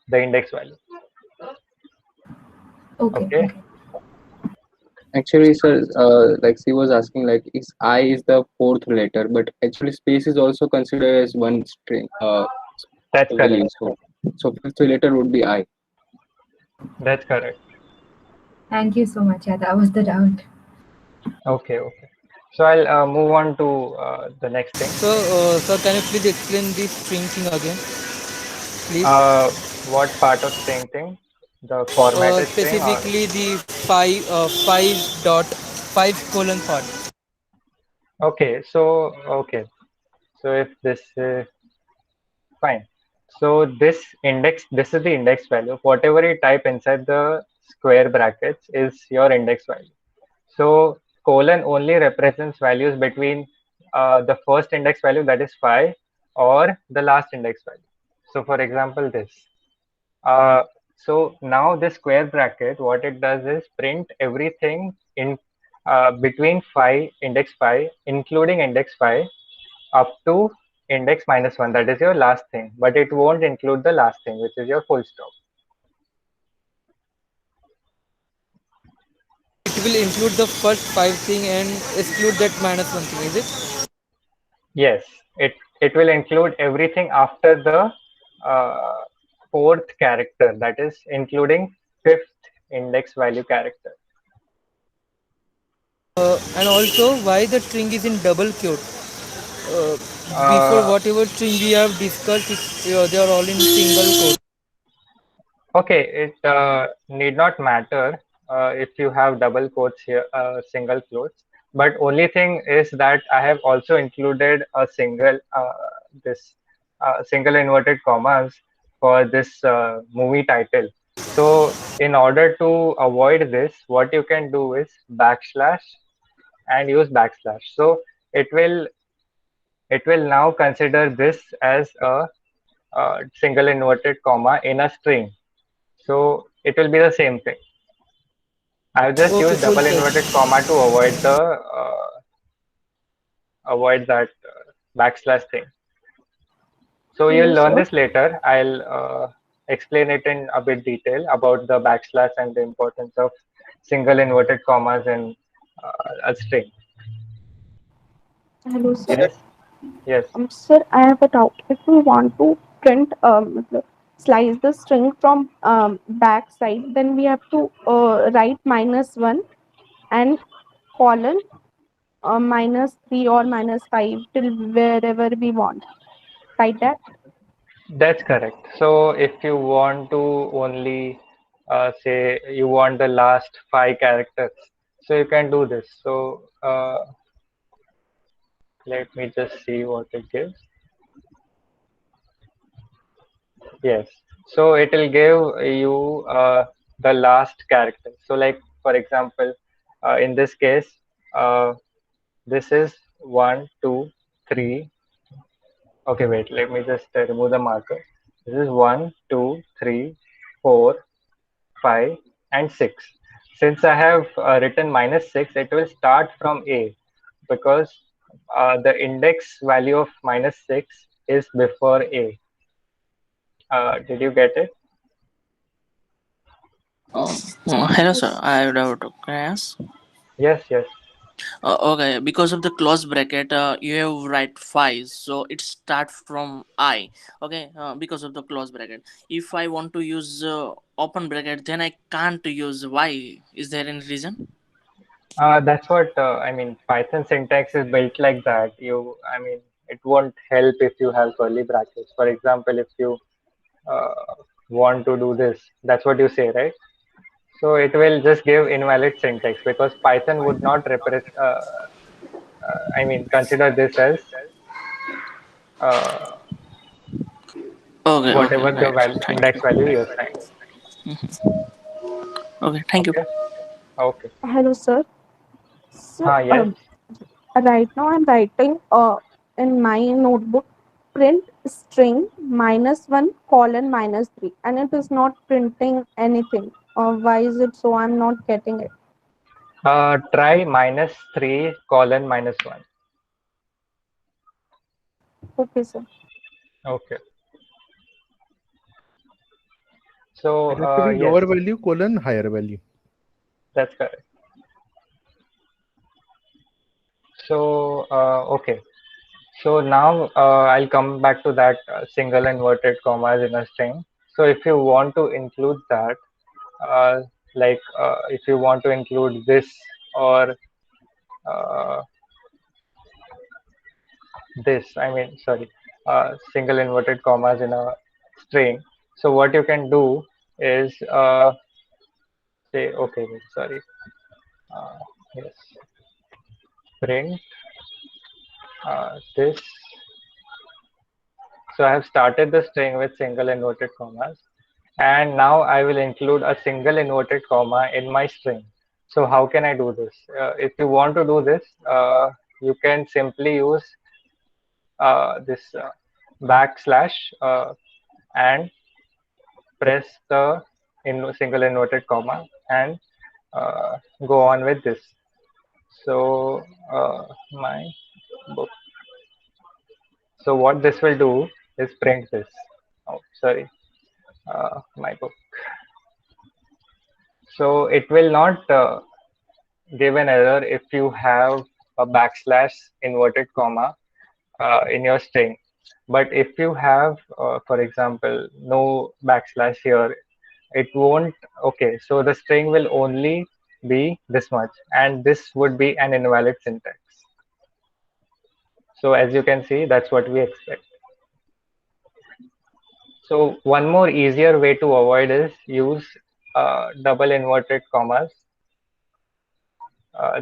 the index value. Okay, Okay. okay. Actually, sir, like she was asking, like, is I is the fourth letter, but actually space is also considered as one string That's correct. value. So fifth letter would be I. That's correct. Thank you so much. Yeah, that was the doubt. Okay. Okay. So I'll move on to the next thing. So, can you please explain this string thing again, please? What part of string thing? The formatted string or? Specifically the 5.5 part. Okay. So okay. So if this fine. So this is the index value. Whatever you type inside the square brackets is your index value. So colon only represents values between the first index value, that is 5, or the last index value. So for example, this. Uh, so now this square bracket, what it does is print everything in between 5, index 5, including index 5, up to index -1. That is your last thing, but it won't include the last thing, which is your full stop. It will include the first 5 thing and exclude that -1 thing, is it? Yes, it will include everything after the uh, fourth character, that is including fifth index value character. And also why the string is in double quote. Uh, Before Uh, whatever string we have discussed, they are all in single quote. okay, it need not matter if you have double quotes here, single quotes. But only thing is that I have also included a this single inverted commas for this movie title. So in order to avoid this, what you can do is backslash and use backslash. So it will it will now consider this as a single inverted comma in a string. So it will be the same thing. I've just Okay, used full double stop. inverted comma to avoid that backslash thing. So you'll Hello, learn sir. this later. I'll explain it in a bit detail about the backslash and the importance of single inverted commas in a string. Hello, sir. Yes, yes. Sir, I have a doubt. If we want to print, slice the string from back side, then we have to write -1 and colon -3 or -5 till wherever we want. Like that. That's correct. So if you want to only say you want the last 5 characters, so you can do this. So let me just see what it gives. Yes. So it will give you the last character. So like for example, in this case, uh, this is 1, 2, 3. Okay, wait. Let me just remove the marker. This is 1, 2, 3, 4, 5, and 6. Since I have written -6, it will start from A because the index value of -6 is before A. Did you get it? Hello, sir. I have a doubt. Can I ask? Yes, yes. Okay, because of the close bracket, you have write 5, so it start from I. Okay, because of the close bracket. If I want to use open bracket, then I can't use y. Is there any reason? That's what I mean. Python syntax is built like that. I mean, it won't help if you have curly brackets. For example, if you uh, want to do this, that's what you say, right? So it will just give invalid syntax because Python would not I mean, consider this as uh, Okay, okay, whatever the right. value, Thank index you. value you assign. Okay, thank you. Okay. Okay. Hello, sir. So, Yes. right now I'm writing in my notebook print string -1 colon -3, and it is not printing anything. Why is it so? I'm not getting it. Try -3:(-1). Okay, sir. Okay. So It has to be yes, lower value colon higher value. that's correct. So okay. So now I'll come back to that single inverted commas in a string. So if you want to include that, uh, if you want to include this or uh, this, I mean, sorry, single inverted commas in a string. So what you can do is say, okay, wait, sorry, uh, yes, print this. So I have started the string with single inverted commas, and now I will include a single inverted comma in my string. So how can I do this? If you want to do this, you can simply use this backslash and press the single inverted comma and go on with this. So my book. So what this will do is print this. Oh, sorry, my book. So it will not give an error if you have a backslash inverted comma in your string. But if you have, for example, no backslash here, it won't. Okay, so the string will only be this much, and this would be an invalid syntax. So as you can see, that's what we expect. So one more easier way to avoid is use double inverted commas,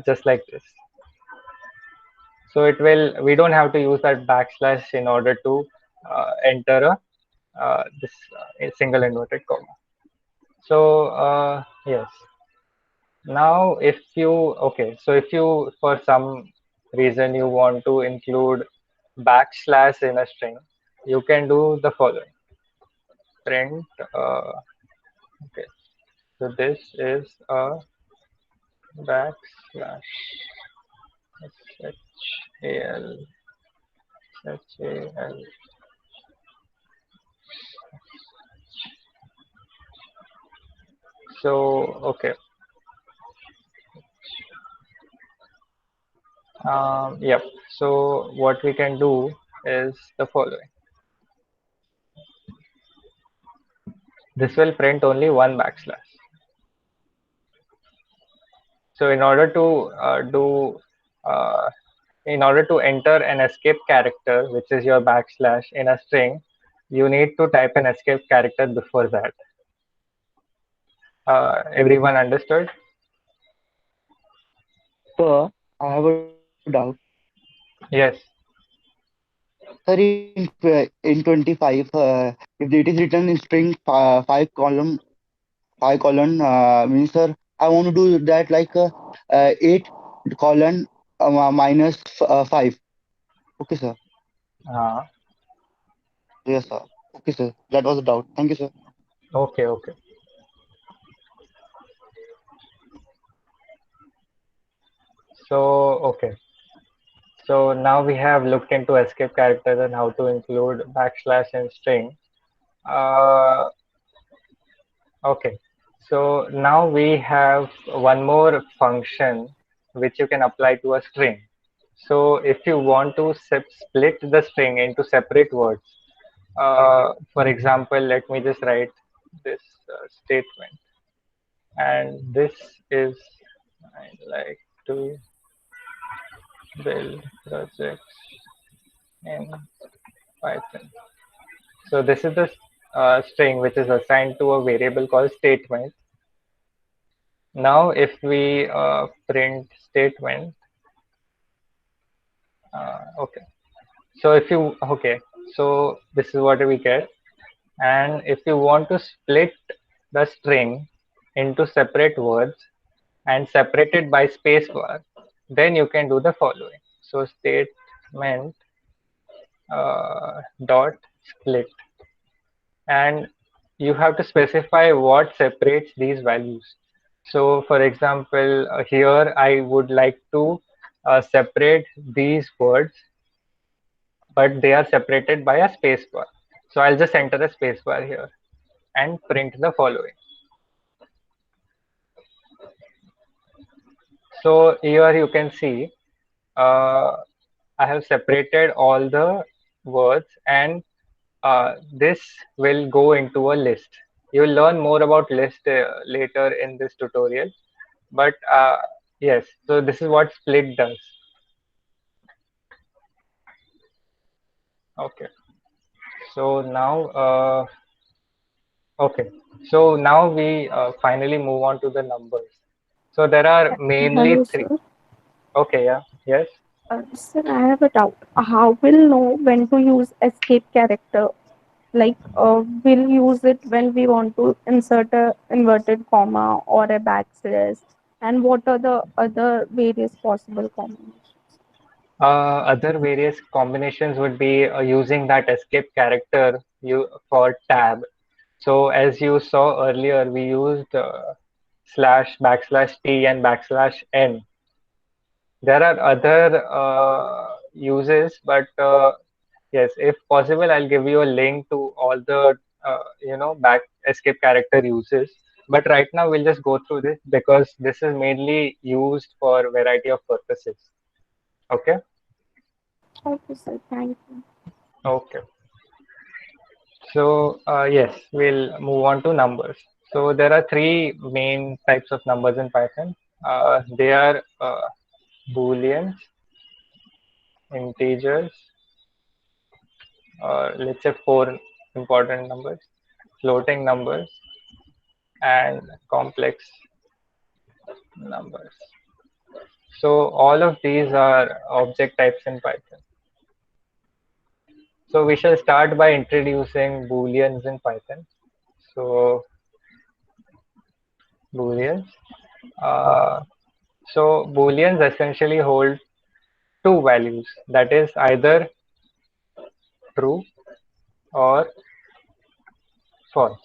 just like this. So we don't have to use that backslash in order to enter this single inverted comma. So yes, now so if you for some reason you want to include backslash in a string, you can do the following: print. Okay, so this is a backslash HAL. So okay, yep. So what we can do is the following. This will print only one backslash. So uh, in order to enter an escape character, which is your backslash in a string, you need to type an escape character before that. Everyone understood? Sir, I have a doubt. Yes. In 25, if it is written in string 5 colon means sir, I want to do that like 8 colon minus 5. Okay, sir. Uh, Yes, sir. Okay, sir. That was a doubt. Thank you, sir. okay, okay. So, okay. So now we have looked into escape characters and how to include backslash in string. Uh, okay. So now we have one more function which you can apply to a string. So if you want to split the string into separate words, for example, let me just write this statement, and this is I like to build projects in Python. So this is the string which is assigned to a variable called statement. Now if we print statement, okay. So if you, okay, so this is what we get. And if you want to split the string into separate words and separate it by spacebar, then you can do the following. So statement dot split, and you have to specify what separates these values. So for example, here I would like to separate these words, but they are separated by a spacebar. So I'll just enter a spacebar here and print the following. So here you can see uh, I have separated all the words, and this will go into a list. You'll learn more about list later in this tutorial. But yes, so this is what split does. Okay. So now, okay. So now we finally move on to the numbers. So there are mainly Hello, three. sir. Okay, yeah, yes. Sir, I have a doubt. How will know when to use escape character? Like, we'll use it when we want to insert a inverted comma or a backslash. And what are the other various possible combinations? Other various combinations would be using that escape character for tab. So as you saw earlier, we used slash, backslash t, and backslash n. There are other uses, but yes, if possible, I'll give you a link to all the back escape character uses. But right now, we'll just go through this because this is mainly used for a variety of purposes. Okay. Okay, sir. Thank you. Okay. So yes, we'll move on to numbers. So there are three main types of numbers in Python. They are Booleans, integers, or let's say four important numbers, floating numbers, and complex numbers. So all of these are object types in Python. So we shall start by introducing Booleans in Python. So Booleans. Uh, so Booleans essentially hold two values, that is either true or false.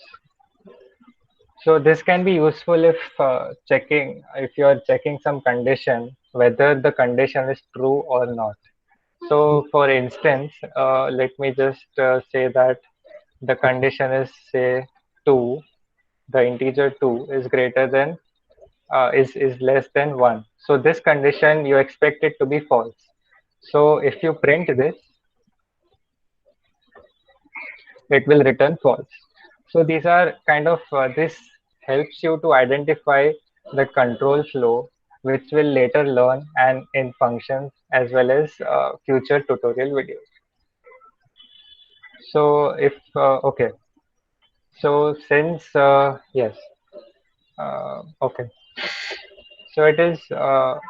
So this can be useful if you are checking some condition, whether the condition is true or not. So for instance, let me just say that the condition is say 2, the integer 2 is greater than is less than 1. So this condition you expect it to be false. So if you print this, it will return false. So these are kind of this helps you to identify the control flow, which will later learn and in functions as well as future tutorial videos. So if okay, so since yes, okay, so it is. So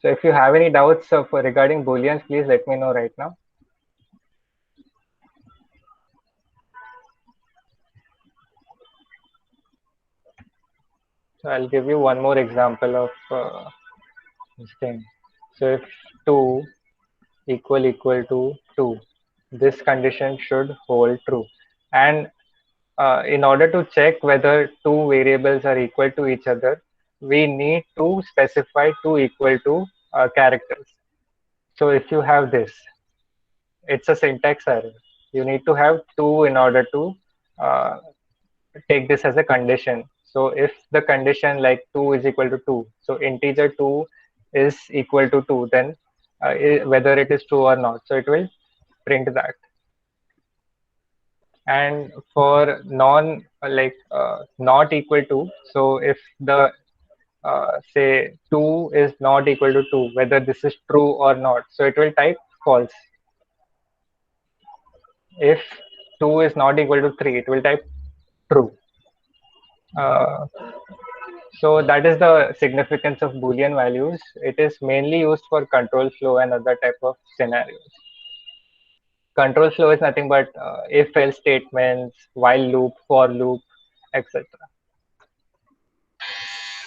if you have any doubts regarding booleans, please let me know right now. So I'll give you one more example of this thing. So if 2 equal to 2, this condition should hold true. And in order to check whether two variables are equal to each other, we need to specify two equal to characters. So if you have this, it's a syntax error. You need to have two in order to uh, take this as a condition. So if the condition like 2 is equal to 2, so integer 2 is equal to 2, then whether it is true or not, so it will print that. And for non not equal to, so if the say 2 is not equal to 2, whether this is true or not, so it will type false. If 2 is not equal to 3, it will type true. uh, so that is the significance of Boolean values. It is mainly used for control flow and other type of scenarios. Control flow is nothing but if else statements, while loop, for loop, etc.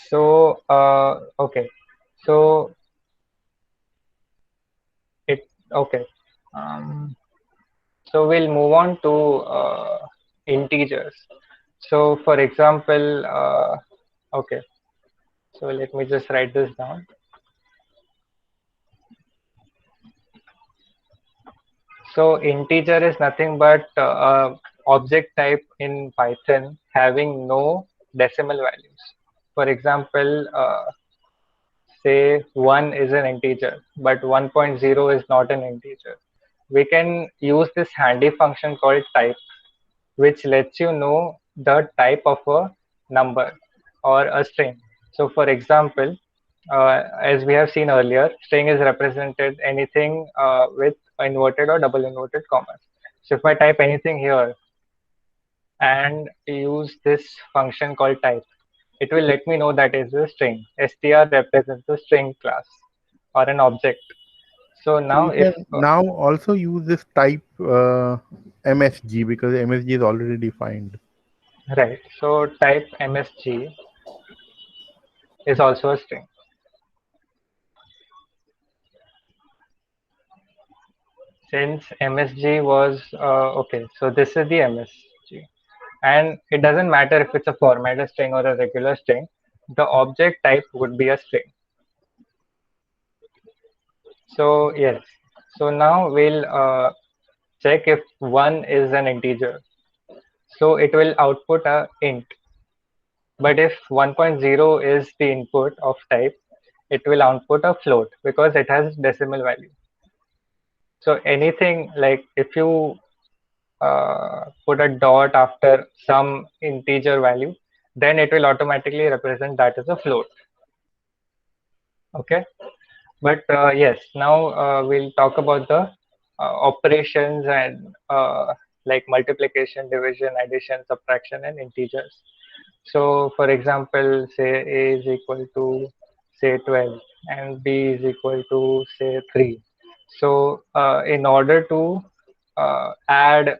So okay, so it okay. So we'll move on to integers. So for example, okay, so let me just write this down. So integer is nothing but object type in Python having no decimal values. For example, say 1 is an integer, but 1.0 is not an integer. We can use this handy function called type, which lets you know the type of a number or a string. So for example, as we have seen earlier, string is represented anything with inverted or double inverted commas. So if I type anything here and use this function called type, it will let me know that is a string. str represents a string class or an object. So So now you if can now also use this type MSG because MSG is already defined. right, so type MSG is also a string. Since MSG was okay, so this is the MSG, and it doesn't matter if it's a formatted string or a regular string, the object type would be a string. So yes, so now we'll check if 1 is an integer. So it will output a int, but if 1.0 is the input of type, it will output a float because it has decimal value. So anything like if you put a dot after some integer value, then it will automatically represent that as a float. Okay, but yes, now we'll talk about the operations and like multiplication, division, addition, subtraction, and integers. So for example, say a is equal to say 12 and b is equal to say 3. So in order to add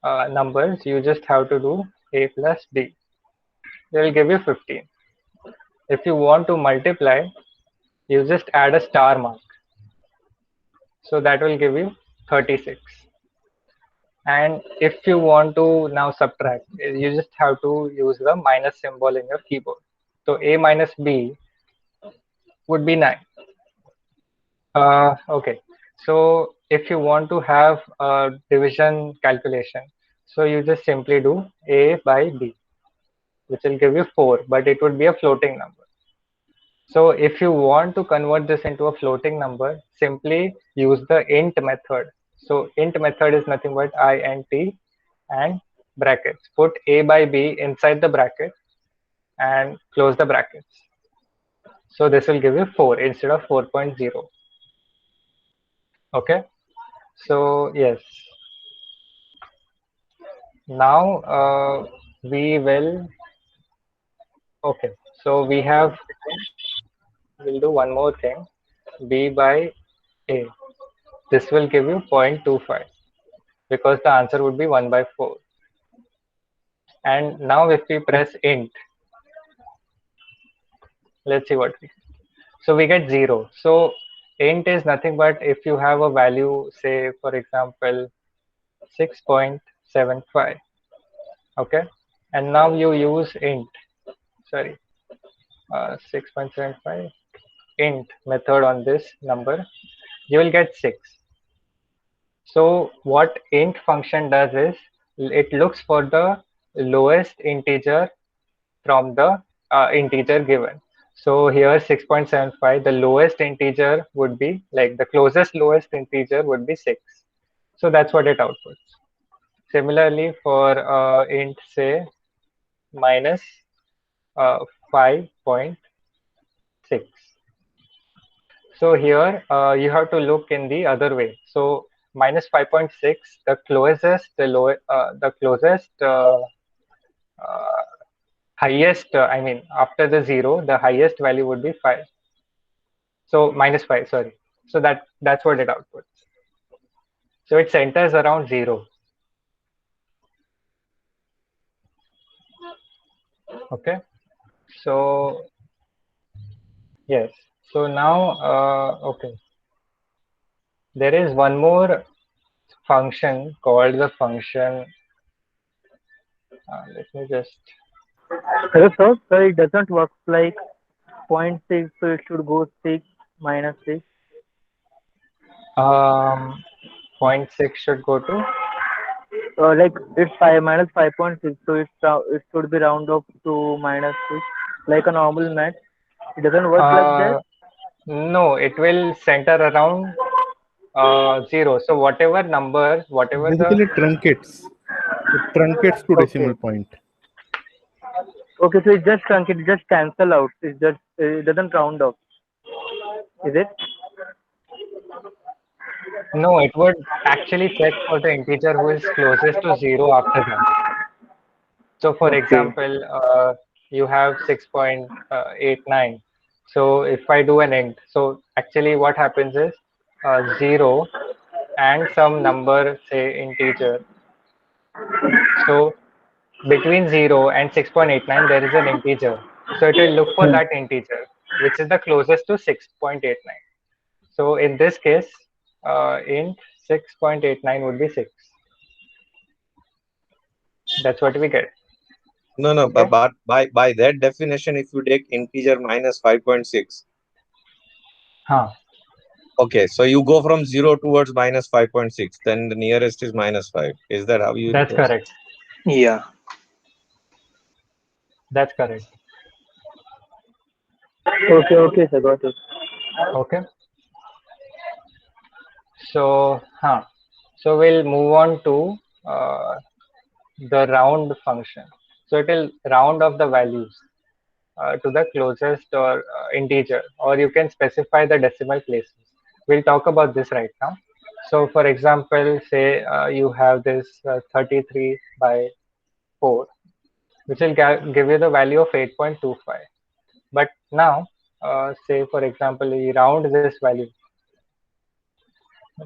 numbers, you just have to do a plus b. They will give you 15. If you want to multiply, you just add a star mark. So that will give you 36. And if you want to now subtract, you just have to use the minus symbol in your keyboard. So a minus b would be 9. Okay. So if you want to have a division calculation, so you just simply do a by b, which will give you 4, but it would be a floating number. So if you want to convert this into a floating number, simply use the int method. So int method is nothing but int and brackets. Put a by b inside the bracket and close the brackets. So this will give you 4 instead of 4.0. Okay. So yes. Now we will. Okay. So we have. We'll do one more thing. B by a. This will give you 0.25 because the answer would be 1 by 4. And now if we press int, let's see what we get. So we get 0. So int is nothing but if you have a value, say for example 6.75, okay, and now you use int, sorry, 6.75 int method on this number, you will get 6. So what int function does is it looks for the lowest integer from the integer given. So here 6.75, the lowest integer would be, like the closest lowest integer would be 6. So that's what it outputs. Similarly for int say minus 5.6. So here you have to look in the other way. So minus 5.6, the closest, the closest highest, I mean, after the 0, the highest value would be 5. So minus 5, sorry. So that's what it outputs. So it centers around 0. Okay. So yes. So now, okay. There is one more function called the function. Let me just. Hello, sir. Sir, it doesn't work like 0.6, so it should go 6 minus 6. 0.6 should go to. Like it's 5 minus 5.6, so it should be round up to minus 6, like a normal math. It doesn't work like that. No, it will center around 0. So whatever number, whatever the. Basically, truncates. It truncates to decimal point. Okay, so it just trunk, it just cancel out. It doesn't round up. Is it? No, it would actually check for the integer who is closest to 0 after that. So for example, you have 6.89. So if I do an int, so actually what happens is 0 and some number, say integer. So between 0 and 6.89, there is an integer. So it will look for that integer, which is the closest to 6.89. So in this case, int 6.89 would be 6. That's what we get. No, no, Okay. but by that definition, if you take integer minus 5.6, okay, so you go from 0 towards minus 5.6, then the nearest is minus 5. Is that how you? That's correct. Yeah. That's correct. Okay, sir, got it. Okay. So, so we'll move on to the round function. So it will round off the values to the closest or integer, or you can specify the decimal places. We'll talk about this right now. So for example, say you have this 33 by 4, which will give you the value of 8.25. But now, say for example, we round this value.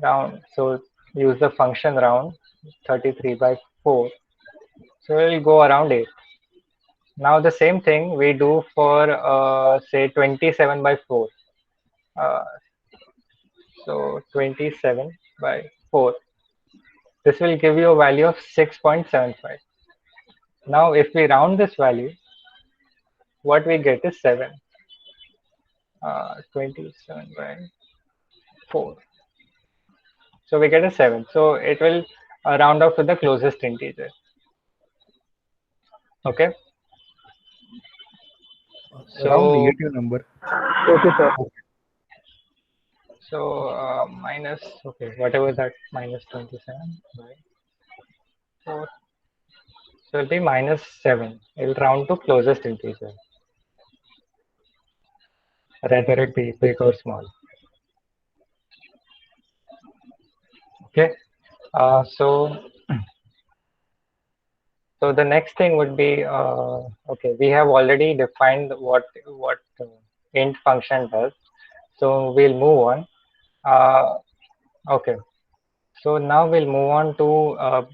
Round, so use the function round 33 by 4. So we'll go around 8. Now the same thing we do for say 27 by 4. So 27 by 4. This will give you a value of 6.75. Now if we round this value, what we get is 7. 27 by 4. So we get a 7. So it will round off to the closest integer. Okay. Around So negative number. Okay, sir. So minus, okay, whatever that minus 27 by 4. So it'll be minus 7. It'll round to closest integer. Rather it be big or small. Okay. So the next thing would be okay. We have already defined what int function does. So we'll move on. Okay. So now we'll move on to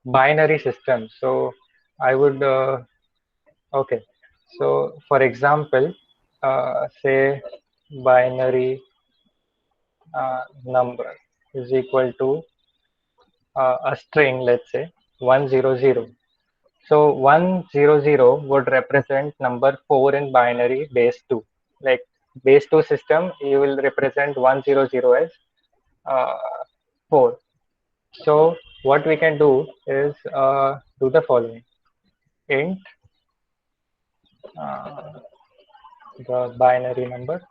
binary systems. So I would okay. So for example, say binary number is equal to a string, let's say 100. So 100 would represent number 4 in binary base 2. Like base 2 system, you will represent 100 as 4. So what we can do is do the following. Int uh, the binary number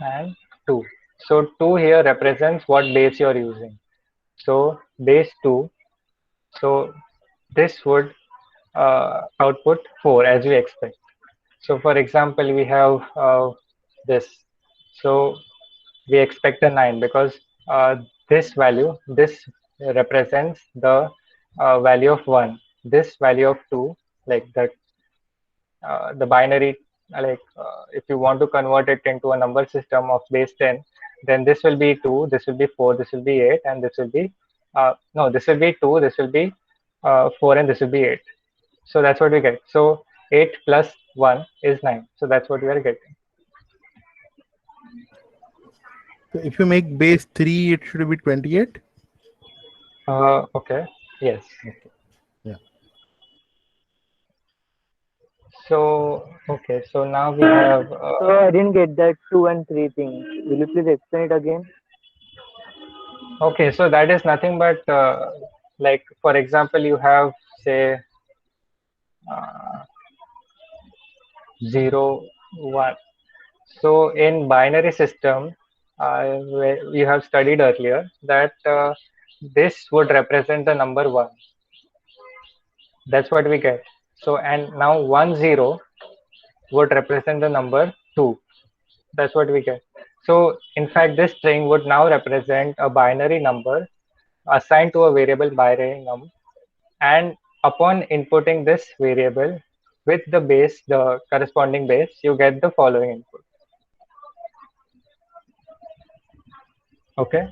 and 2. So 2 here represents what base you are using. So base 2. So this would output 4 as we expect. So for example, we have this. So we expect a 9 because this value, this represents the value of 1. This value of 2, like that, the binary, if you want to convert it into a number system of base 10, then this will be 2, this will be 4, this will be 8, and this will be, no, this will be 2, this will be 4, and this will be 8. So that's what we get. So 8 plus 1 is 9. So that's what we are getting. So if you make base 3, it should be 28. Okay. Yes. Okay. Yeah. So okay. So now we have. So I didn't get that 2 and 3 thing. Will you please explain it again? Okay. So that is nothing but like, for example, you have, say, 0, 1. So in binary system, we have studied earlier that this would represent the number 1. That's what we get. So, and now 10 would represent the number 2. That's what we get. So in fact, this string would now represent a binary number assigned to a variable binary num, and upon inputting this variable with the base, the corresponding base, you get the following input. Okay.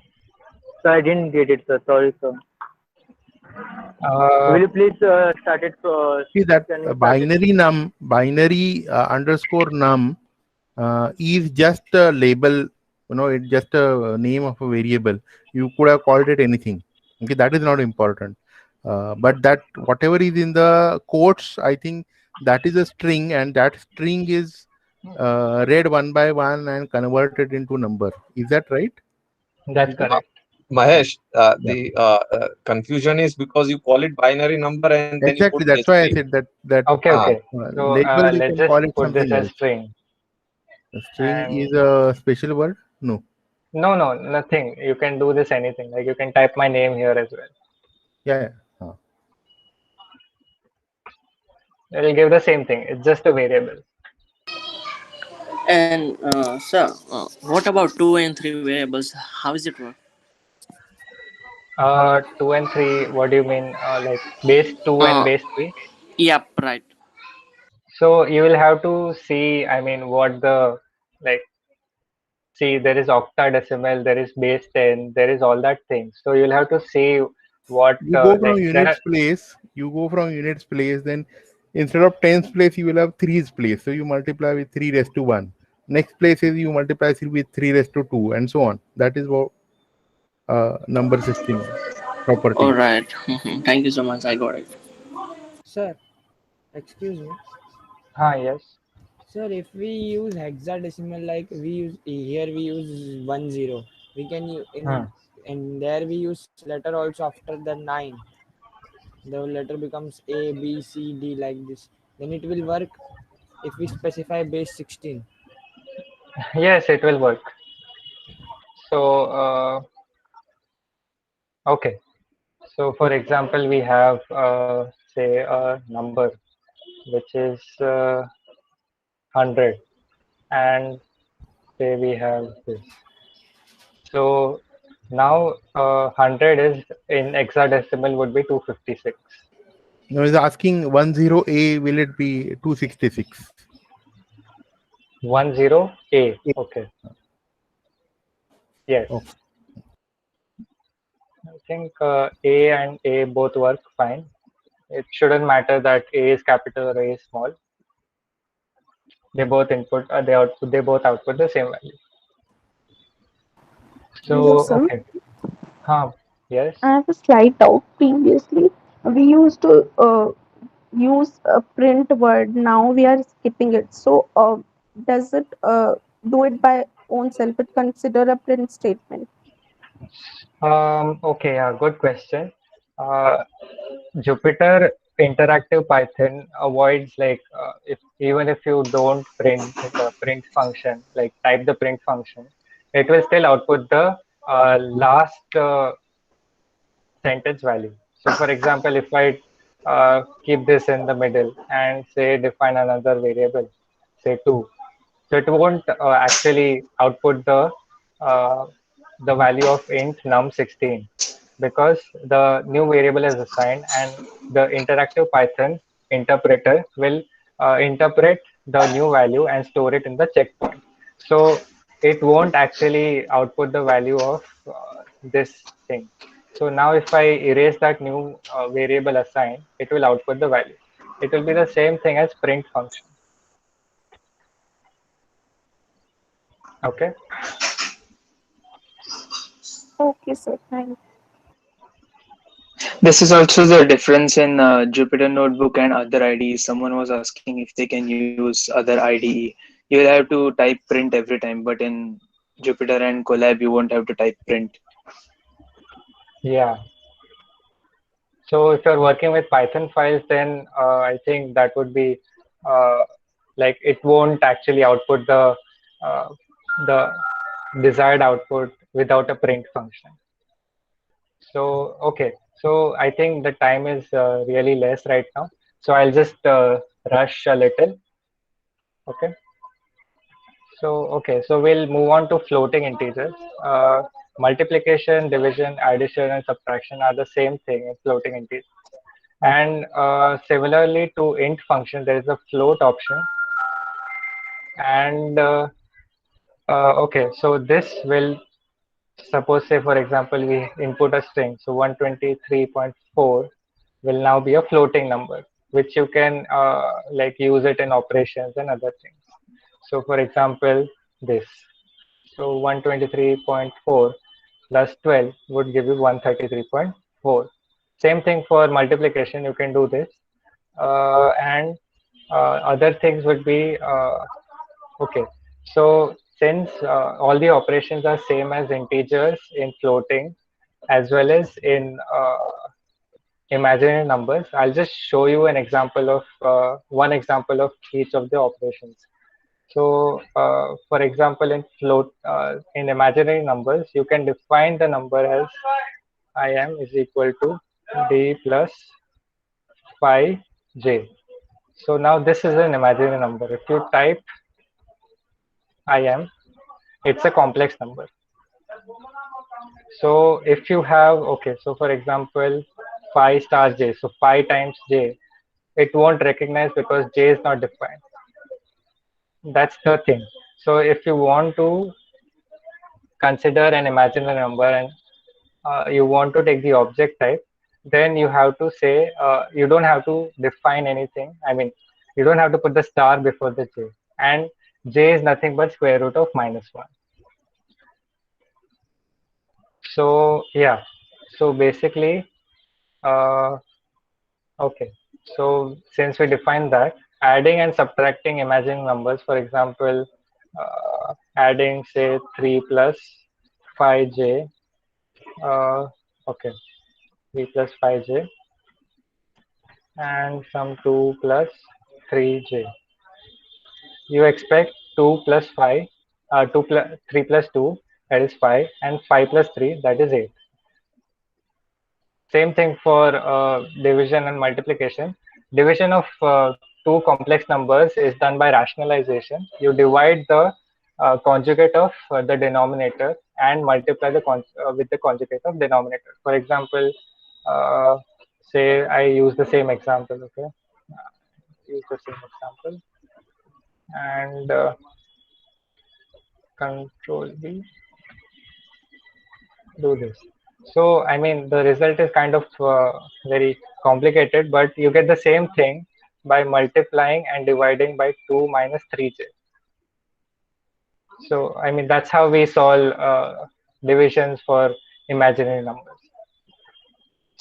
So I didn't get it, sir. Sorry, sir. Will you please start it? See that Can you start it? binary underscore num is just a label. It's just a name of a variable. You could have called it anything. Okay, that is not important. But that whatever is in the quotes, I think that is a string, and that string is read one by one and converted into number. Is that right? That's correct. Mahesh, Yeah. the confusion is because you call it binary number and then you Exactly. put That's a why I string. said that Okay. Okay. So label you let's can just call it put this something as else. string. A string And is a special word? No. no, nothing. You can do this anything. Like you can type my name here as well. Yeah. It will give the same thing. It's just a variable. And sir, what about 2 and 3 variables? How is it work? 2 and 3. What do you mean? Like base 2 and Uh, base 3? yep, right. So you will have to see. I mean, what the, like. See, there is octadecimal, there is base 10, there is all that thing. So you'll have to see what You go from like there are. units place. You go from units place. Then instead of tens place, you will have threes place. So you multiply with 3 raised to 1. Next place is you multiply with 3 raised to 2, and so on. That is what number system All property. right. Thank you so much. I got it. Sir, excuse me. Yes. Sir, if we use hexadecimal, like we use here, we use 10. We can use and there we use letter also after the 9. The letter becomes A, B, C, D like this. Then it will work if we specify base 16. Yes, it will work. So okay. So for example, we have say a number which is 100, and say we have this. So now 100 is in hexadecimal would be 256. Now is asking 10A, will it be 266? 10A. Okay. Yes. Okay. I think A and A both work fine. It shouldn't matter that A is capital or A is small. They both input, they both output the same value. So, Listen, okay. Yes. I have a slight doubt. Previously, we used to use a print word. Now we are skipping it. So, does it do it by own self? It consider a print statement. Okay, yeah, good question. Uh, Jupyter Interactive Python avoids like if even if you don't print the print function, like type the print function, it will still output the last sentence value. So, for example, if I keep this in the middle and say define another variable, say 2, so it won't actually output uh, the value of int num16 because the new variable is assigned and the interactive Python interpreter will interpret the new value and store it in the checkpoint. So it won't actually output the value of this thing. So now if I erase that new variable assigned, it will output the value. It will be the same thing as print function. Okay. Okay, sir. Thank. This is also the difference in Jupyter Notebook and other IDEs. Someone was asking if they can use other IDE. You'll have to type print every time, but in Jupyter and Collab, you won't have to type print. Yeah. So if you're working with Python files, then I think that would be uh, like it won't actually output uh, the desired output without a print function. So okay, so I think the time is really less right now. So I'll just rush a little. Okay. So okay, so we'll move on to floating integers. Multiplication, division, addition, and subtraction are the same thing in floating integers. And similarly to int function, there is a float option. And okay, so this will suppose say for example we input a string. So 123.4 will now be a floating number, which you can like use it in operations and other things. So for example, this. So 123.4 plus 12 would give you 133.4. Same thing for multiplication, you can do this. And other things would be okay. So since all the operations are same as integers in floating as well as in imaginary numbers, I'll just show you an example of one example of each of the operations. So for example, in imaginary numbers, you can define the number as im is equal to d plus phi j. So now this is an imaginary number. If you type im, it's a complex number. So if you have, okay, so for example, phi star j, so phi times j, it won't recognize because j is not defined. That's the thing. So if you want to consider an imaginary number and you want to take the object type, then you have to say, you don't have to define anything. I mean, you don't have to put the star before the j. And j is nothing but square root of -1. So yeah, so basically, okay. So since we defined that, adding and subtracting imaginary numbers, for example, adding say 3 plus 5j, okay, 3 plus 5j, and some 2 plus 3j. You expect 2 plus 5, 2 plus 3 plus 2, that is 5, and 5 plus 3, that is 8. Same thing for division and multiplication. Division of two complex numbers is done by rationalization. You divide the conjugate of the denominator and multiply with the conjugate of denominator. For example, say I use the same example, okay? Use the same example and control V, do this. So, I mean, the result is kind of very complicated, but you get the same thing by multiplying and dividing by 2 minus 3j. So, I mean, that's how we solve divisions for imaginary numbers.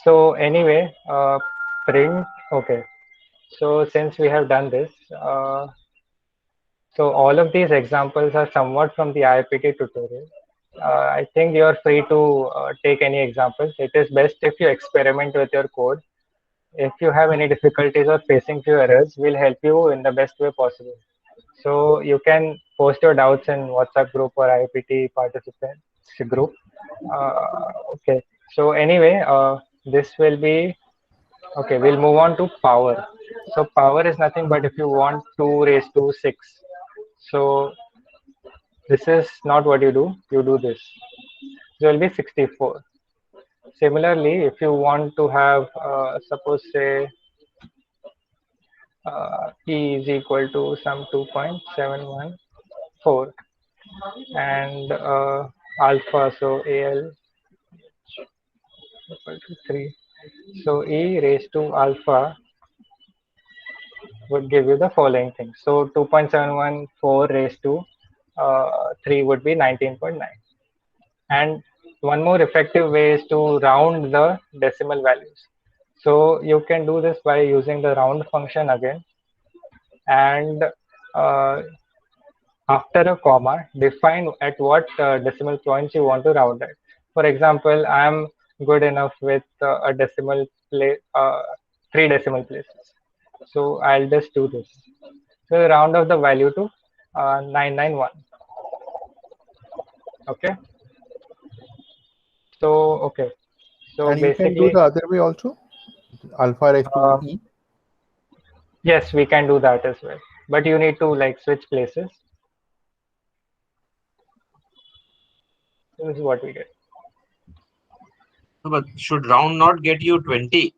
So anyway, print, okay. So since we have done this, so all of these examples are somewhat from the IAPT tutorial. I think you're free to take any examples. It is best if you experiment with your code. If you have any difficulties or facing few errors, we'll help you in the best way possible. So you can post your doubts in WhatsApp group or IAPT participants group. Okay. So anyway, this will be, okay, we'll move on to power. So power is nothing but if you want 2 raised to 6. So this is not what you do this. So it will be 64. Similarly, if you want to have, suppose say, E is equal to some 2.714 and alpha, so AL equal to 3. So E raised to alpha would give you the following thing. So 2.714 raised to 3 would be 19.9. And one more effective way is to round the decimal values. So you can do this by using the round function again. And after a comma, define at what decimal points you want to round it. For example, I'm good enough with a decimal place, 3 decimal places. So I'll just do this. So round off the value to 991. Okay. So okay. So and you basically, can do the other way also, alpha raised to E. Yes, we can do that as well. But you need to like switch places. This is what we get. But should round not get you 20?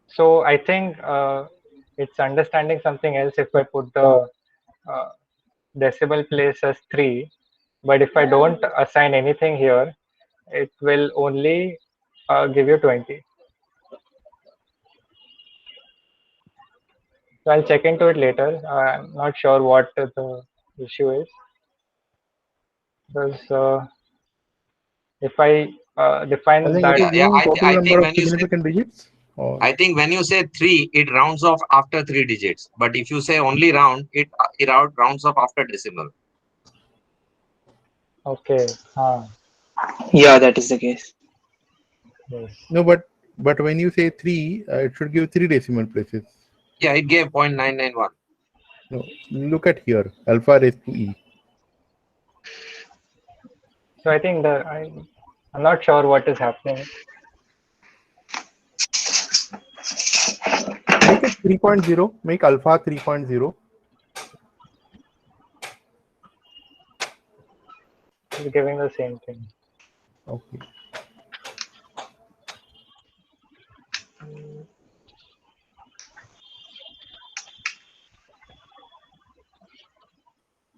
So I think it's understanding something else if I put the decimal place as 3, but if I don't assign anything here, it will only give you 20. So I'll check into it later. I'm not sure what the issue is, because if I define I think that, it is giving total I number think of when you say, significant digits. Or I think when you say 3, it rounds off after 3 digits. But if you say only round, it rounds off after decimal. okay. Yeah, that is the case. Yes. No, but when you say 3, it should give 3 decimal places. Yeah, it gave 0.991. No, look at here, alpha raised to E. So I think I'm not sure what is happening. Make it 3.0. Make alpha 3.0. It's giving the same thing. Okay.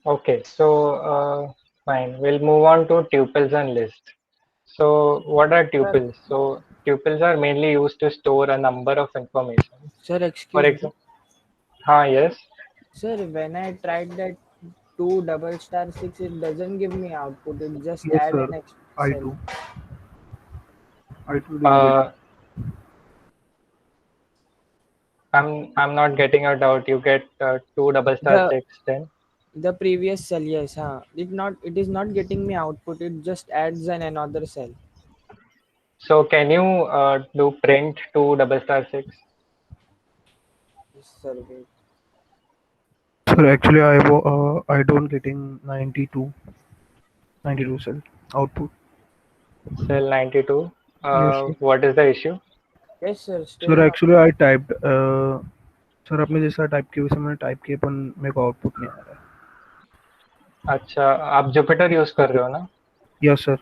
Okay, so fine. We'll move on to tuples and list. So what are tuples? So tuples are mainly used to store a number of information. Sir, For excuse me. example, yes. Sir, when I tried that 2 *6, it doesn't give me output. It just Yes, add sir. an extra I cell. too. I too didn't get it. I'm not getting your doubt. You get 2 *6 then. The previous cell, yes, huh? It is not getting me output. It just adds another cell. So can you do print 2 *6? Yes, sir, wait. Sir, actually, I don't getting 92 cell output. Cell 92. Yes, sir. What is the issue? Yes, sir. Still Sir, not. actually I typed. Sir आपने जैसा type किया वैसे मैंने type किया पर मेरे को output नहीं आ रहा है. अच्छा, आप जुपिटर यूज कर रहे हो ना? Yes sir.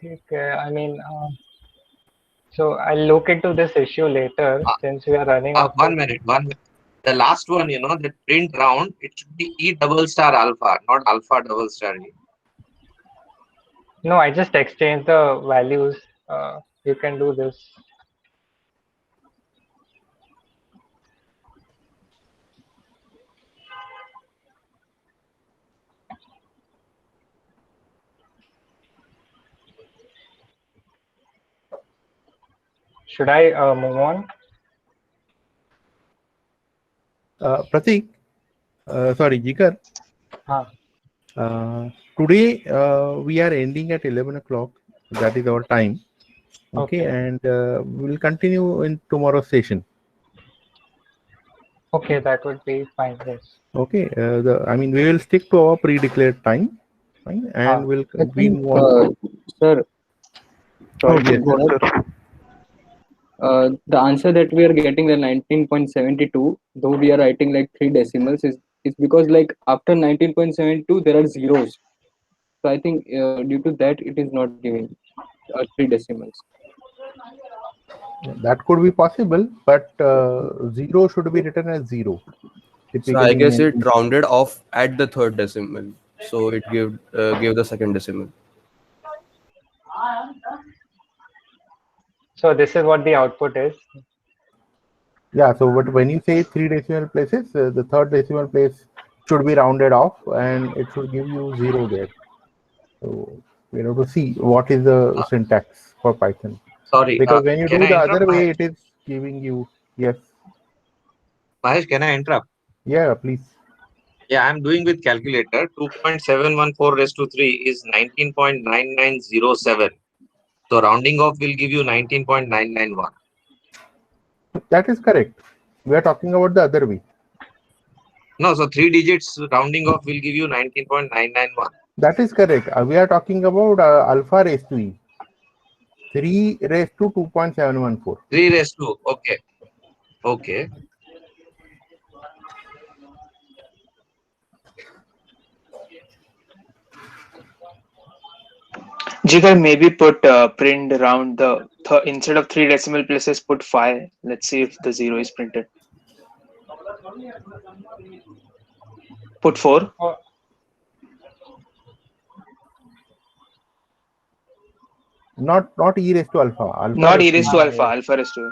ठीक है. I mean, so I'll look into this issue later since we are running out. 1 minute. The last one, the print round, it should be E double star alpha, not alpha double star E. No, I just exchanged the values you can do this. Should I move on? Pratik, sorry, Jigar. Huh. Today we are ending at 11 o'clock. That is our time. Okay, Okay. and we'll continue in tomorrow's session. Okay, that would be fine. Yes. Okay, I mean, we will stick to our pre-declared time, fine, and we'll I we think, move on. sir, Oh, sorry to yes. interrupt. The answer that we are getting, the 19.72, though we are writing like 3 decimals, is because like after 19.72 there are zeros. So I think due to that it is not giving 3 decimals. That could be possible, but zero should be written as zero. So I Typically, guess it rounded off at the third decimal, so it gave the second decimal. So this is what the output is. Yeah. So, but when you say 3 decimal places, the third decimal place should be rounded off, and it should give you zero there. So we have to see what is the syntax for Python. Sorry, Because when you can do I the interrupt, other way, Mahesh? it is giving you yes. Mahesh, can I interrupt? Yeah, please. Yeah, I'm doing with calculator. 2.714 raised to 3 is 19.9907. So rounding off will give you 19.991. That is correct. We are talking about the other way. No, so 3 digits rounding off will give you 19.991. That is correct. We are talking about alpha raised to e. 3 raised to 2.714. 3 raised to, okay. Okay. Jigar, maybe put print around the instead of 3 decimal places, put 5. Let's see if the 0 is printed. Put 4. Oh, Not e raised to alpha. Alpha Not e raised to raised e. to alpha, alpha raised to.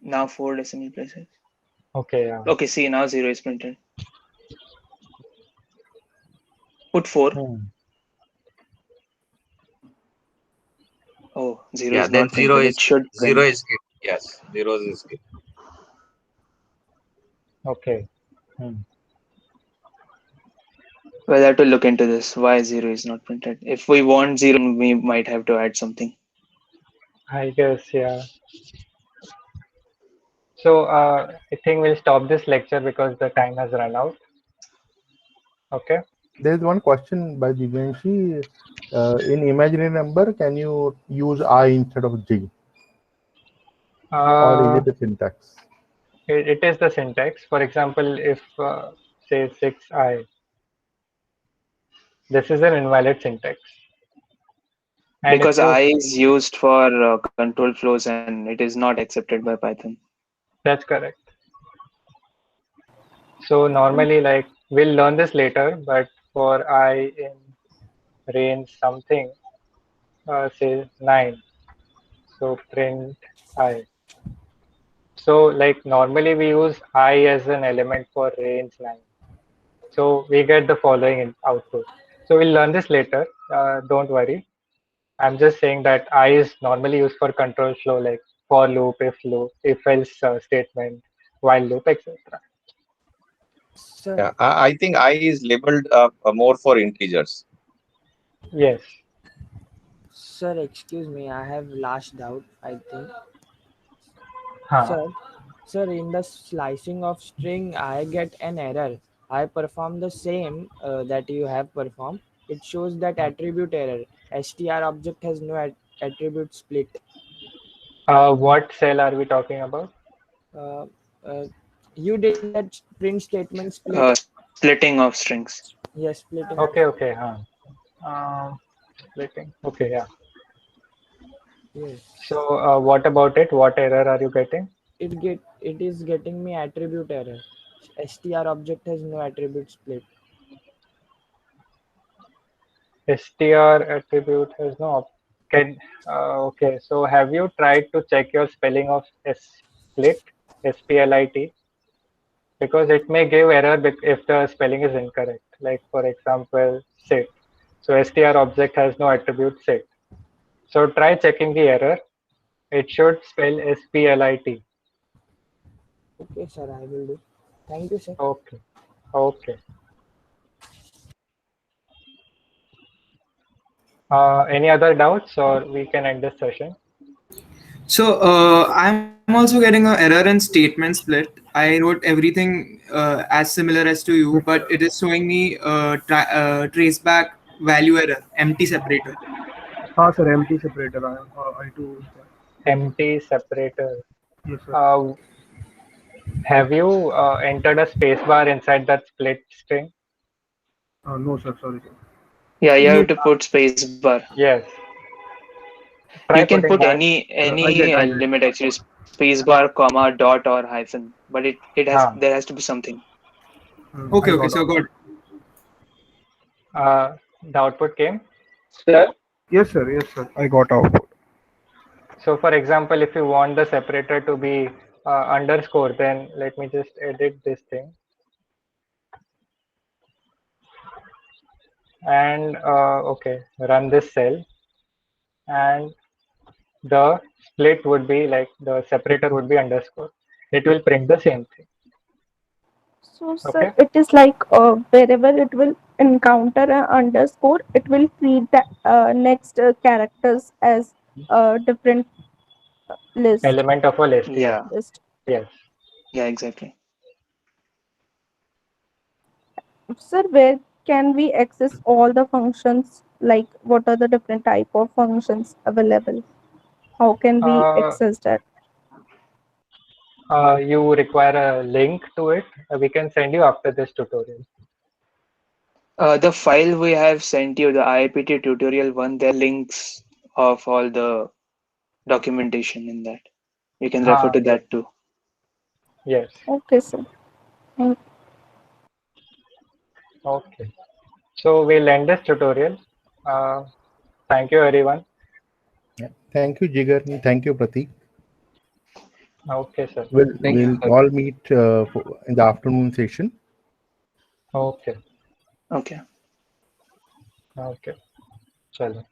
Now 4 decimal places. okay. Yeah. Okay, see now 0 is printed. Put 4. Oh, 0 Yeah, is then not 0 printed. is It should print. 0 is skipped. Yes, 0 is skipped. Okay. We'll have to look into this. Why 0 is not printed? If we want 0, we might have to add something. I guess, yeah. So I think we'll stop this lecture because the time has run out. Okay. There is one question by Divyanshi. In imaginary number, can you use I instead of J? Or is it a syntax? It is the syntax. For example, if say 6i, this is an invalid syntax. And Because if I is used for control flows and it is not accepted by Python. that's correct. So normally, like we'll learn this later, but for I in range something, say 9, so print I. So like normally we use I as an element for range 9. So we get the following output. So we'll learn this later. Don't worry. I'm just saying that I is normally used for control flow like for loop, if else statement, while loop, etc. Sir, Yeah, I think I is labeled more for integers. Yes. sir, excuse me, I have last doubt, I think. Huh. Sir, in the slicing of string, I get an error. I perform the same that you have performed. It shows that attribute error. str object has no attribute split. What cell are we talking about? Uh, uh, you did that print statement split. Splitting of strings. Yes, splitting. Okay, okay. Splitting. Okay, yeah. Yes. So what about it? What error are you getting? It is getting me attribute error. str object has no attribute split. str attribute has no can okay, so have you tried to check your spelling of split, split, because it may give error if the spelling is incorrect, like for example sit. So str object has no attribute sit, so try checking the error. It should spell split. Okay, sir, I will do. Thank you, sir. Okay. Okay. Any other doubts, or we can end this session? So I'm also getting an error in statement split. I wrote everything as similar as to you, but it is showing me traceback value error, empty separator. हाँ sir empty separator आया I too is there. Empty separator. Yes sir. Have you entered a spacebar inside that split string? No sir, sorry sir. Yeah, you No. have to put space bar. Yes. You Try can putting put that. any I did. limit actually, space bar, comma, dot, or hyphen, but it has Ah. there has to be something. Okay, I okay, got so good. The output came. Yes sir, I got output. So for example, if you want the separator to be underscore, then let me just edit this thing. And okay, run this cell, and the split would be like the separator would be underscore. It will print the same thing. So, Okay. sir, it is like wherever it will encounter an underscore, it will treat the next characters as a different list. Element of a list. Yes. Yeah, Yes. yeah, exactly. Sir, where can we access all the functions? Like, what are the different type of functions available? How can we access that? You require a link to it. We can send you after this tutorial. The file we have sent you, the IAPT tutorial one, there are links of all the documentation in that. You can refer to Yes. that too. Yes. Okay, sir. Thank Okay. So we'll end this tutorial. Thank you, everyone. Yeah. Thank you, Jigar. And thank you, Pratik. Okay, sir. We'll all meet in the afternoon session. Okay. Okay. Okay. Chalo.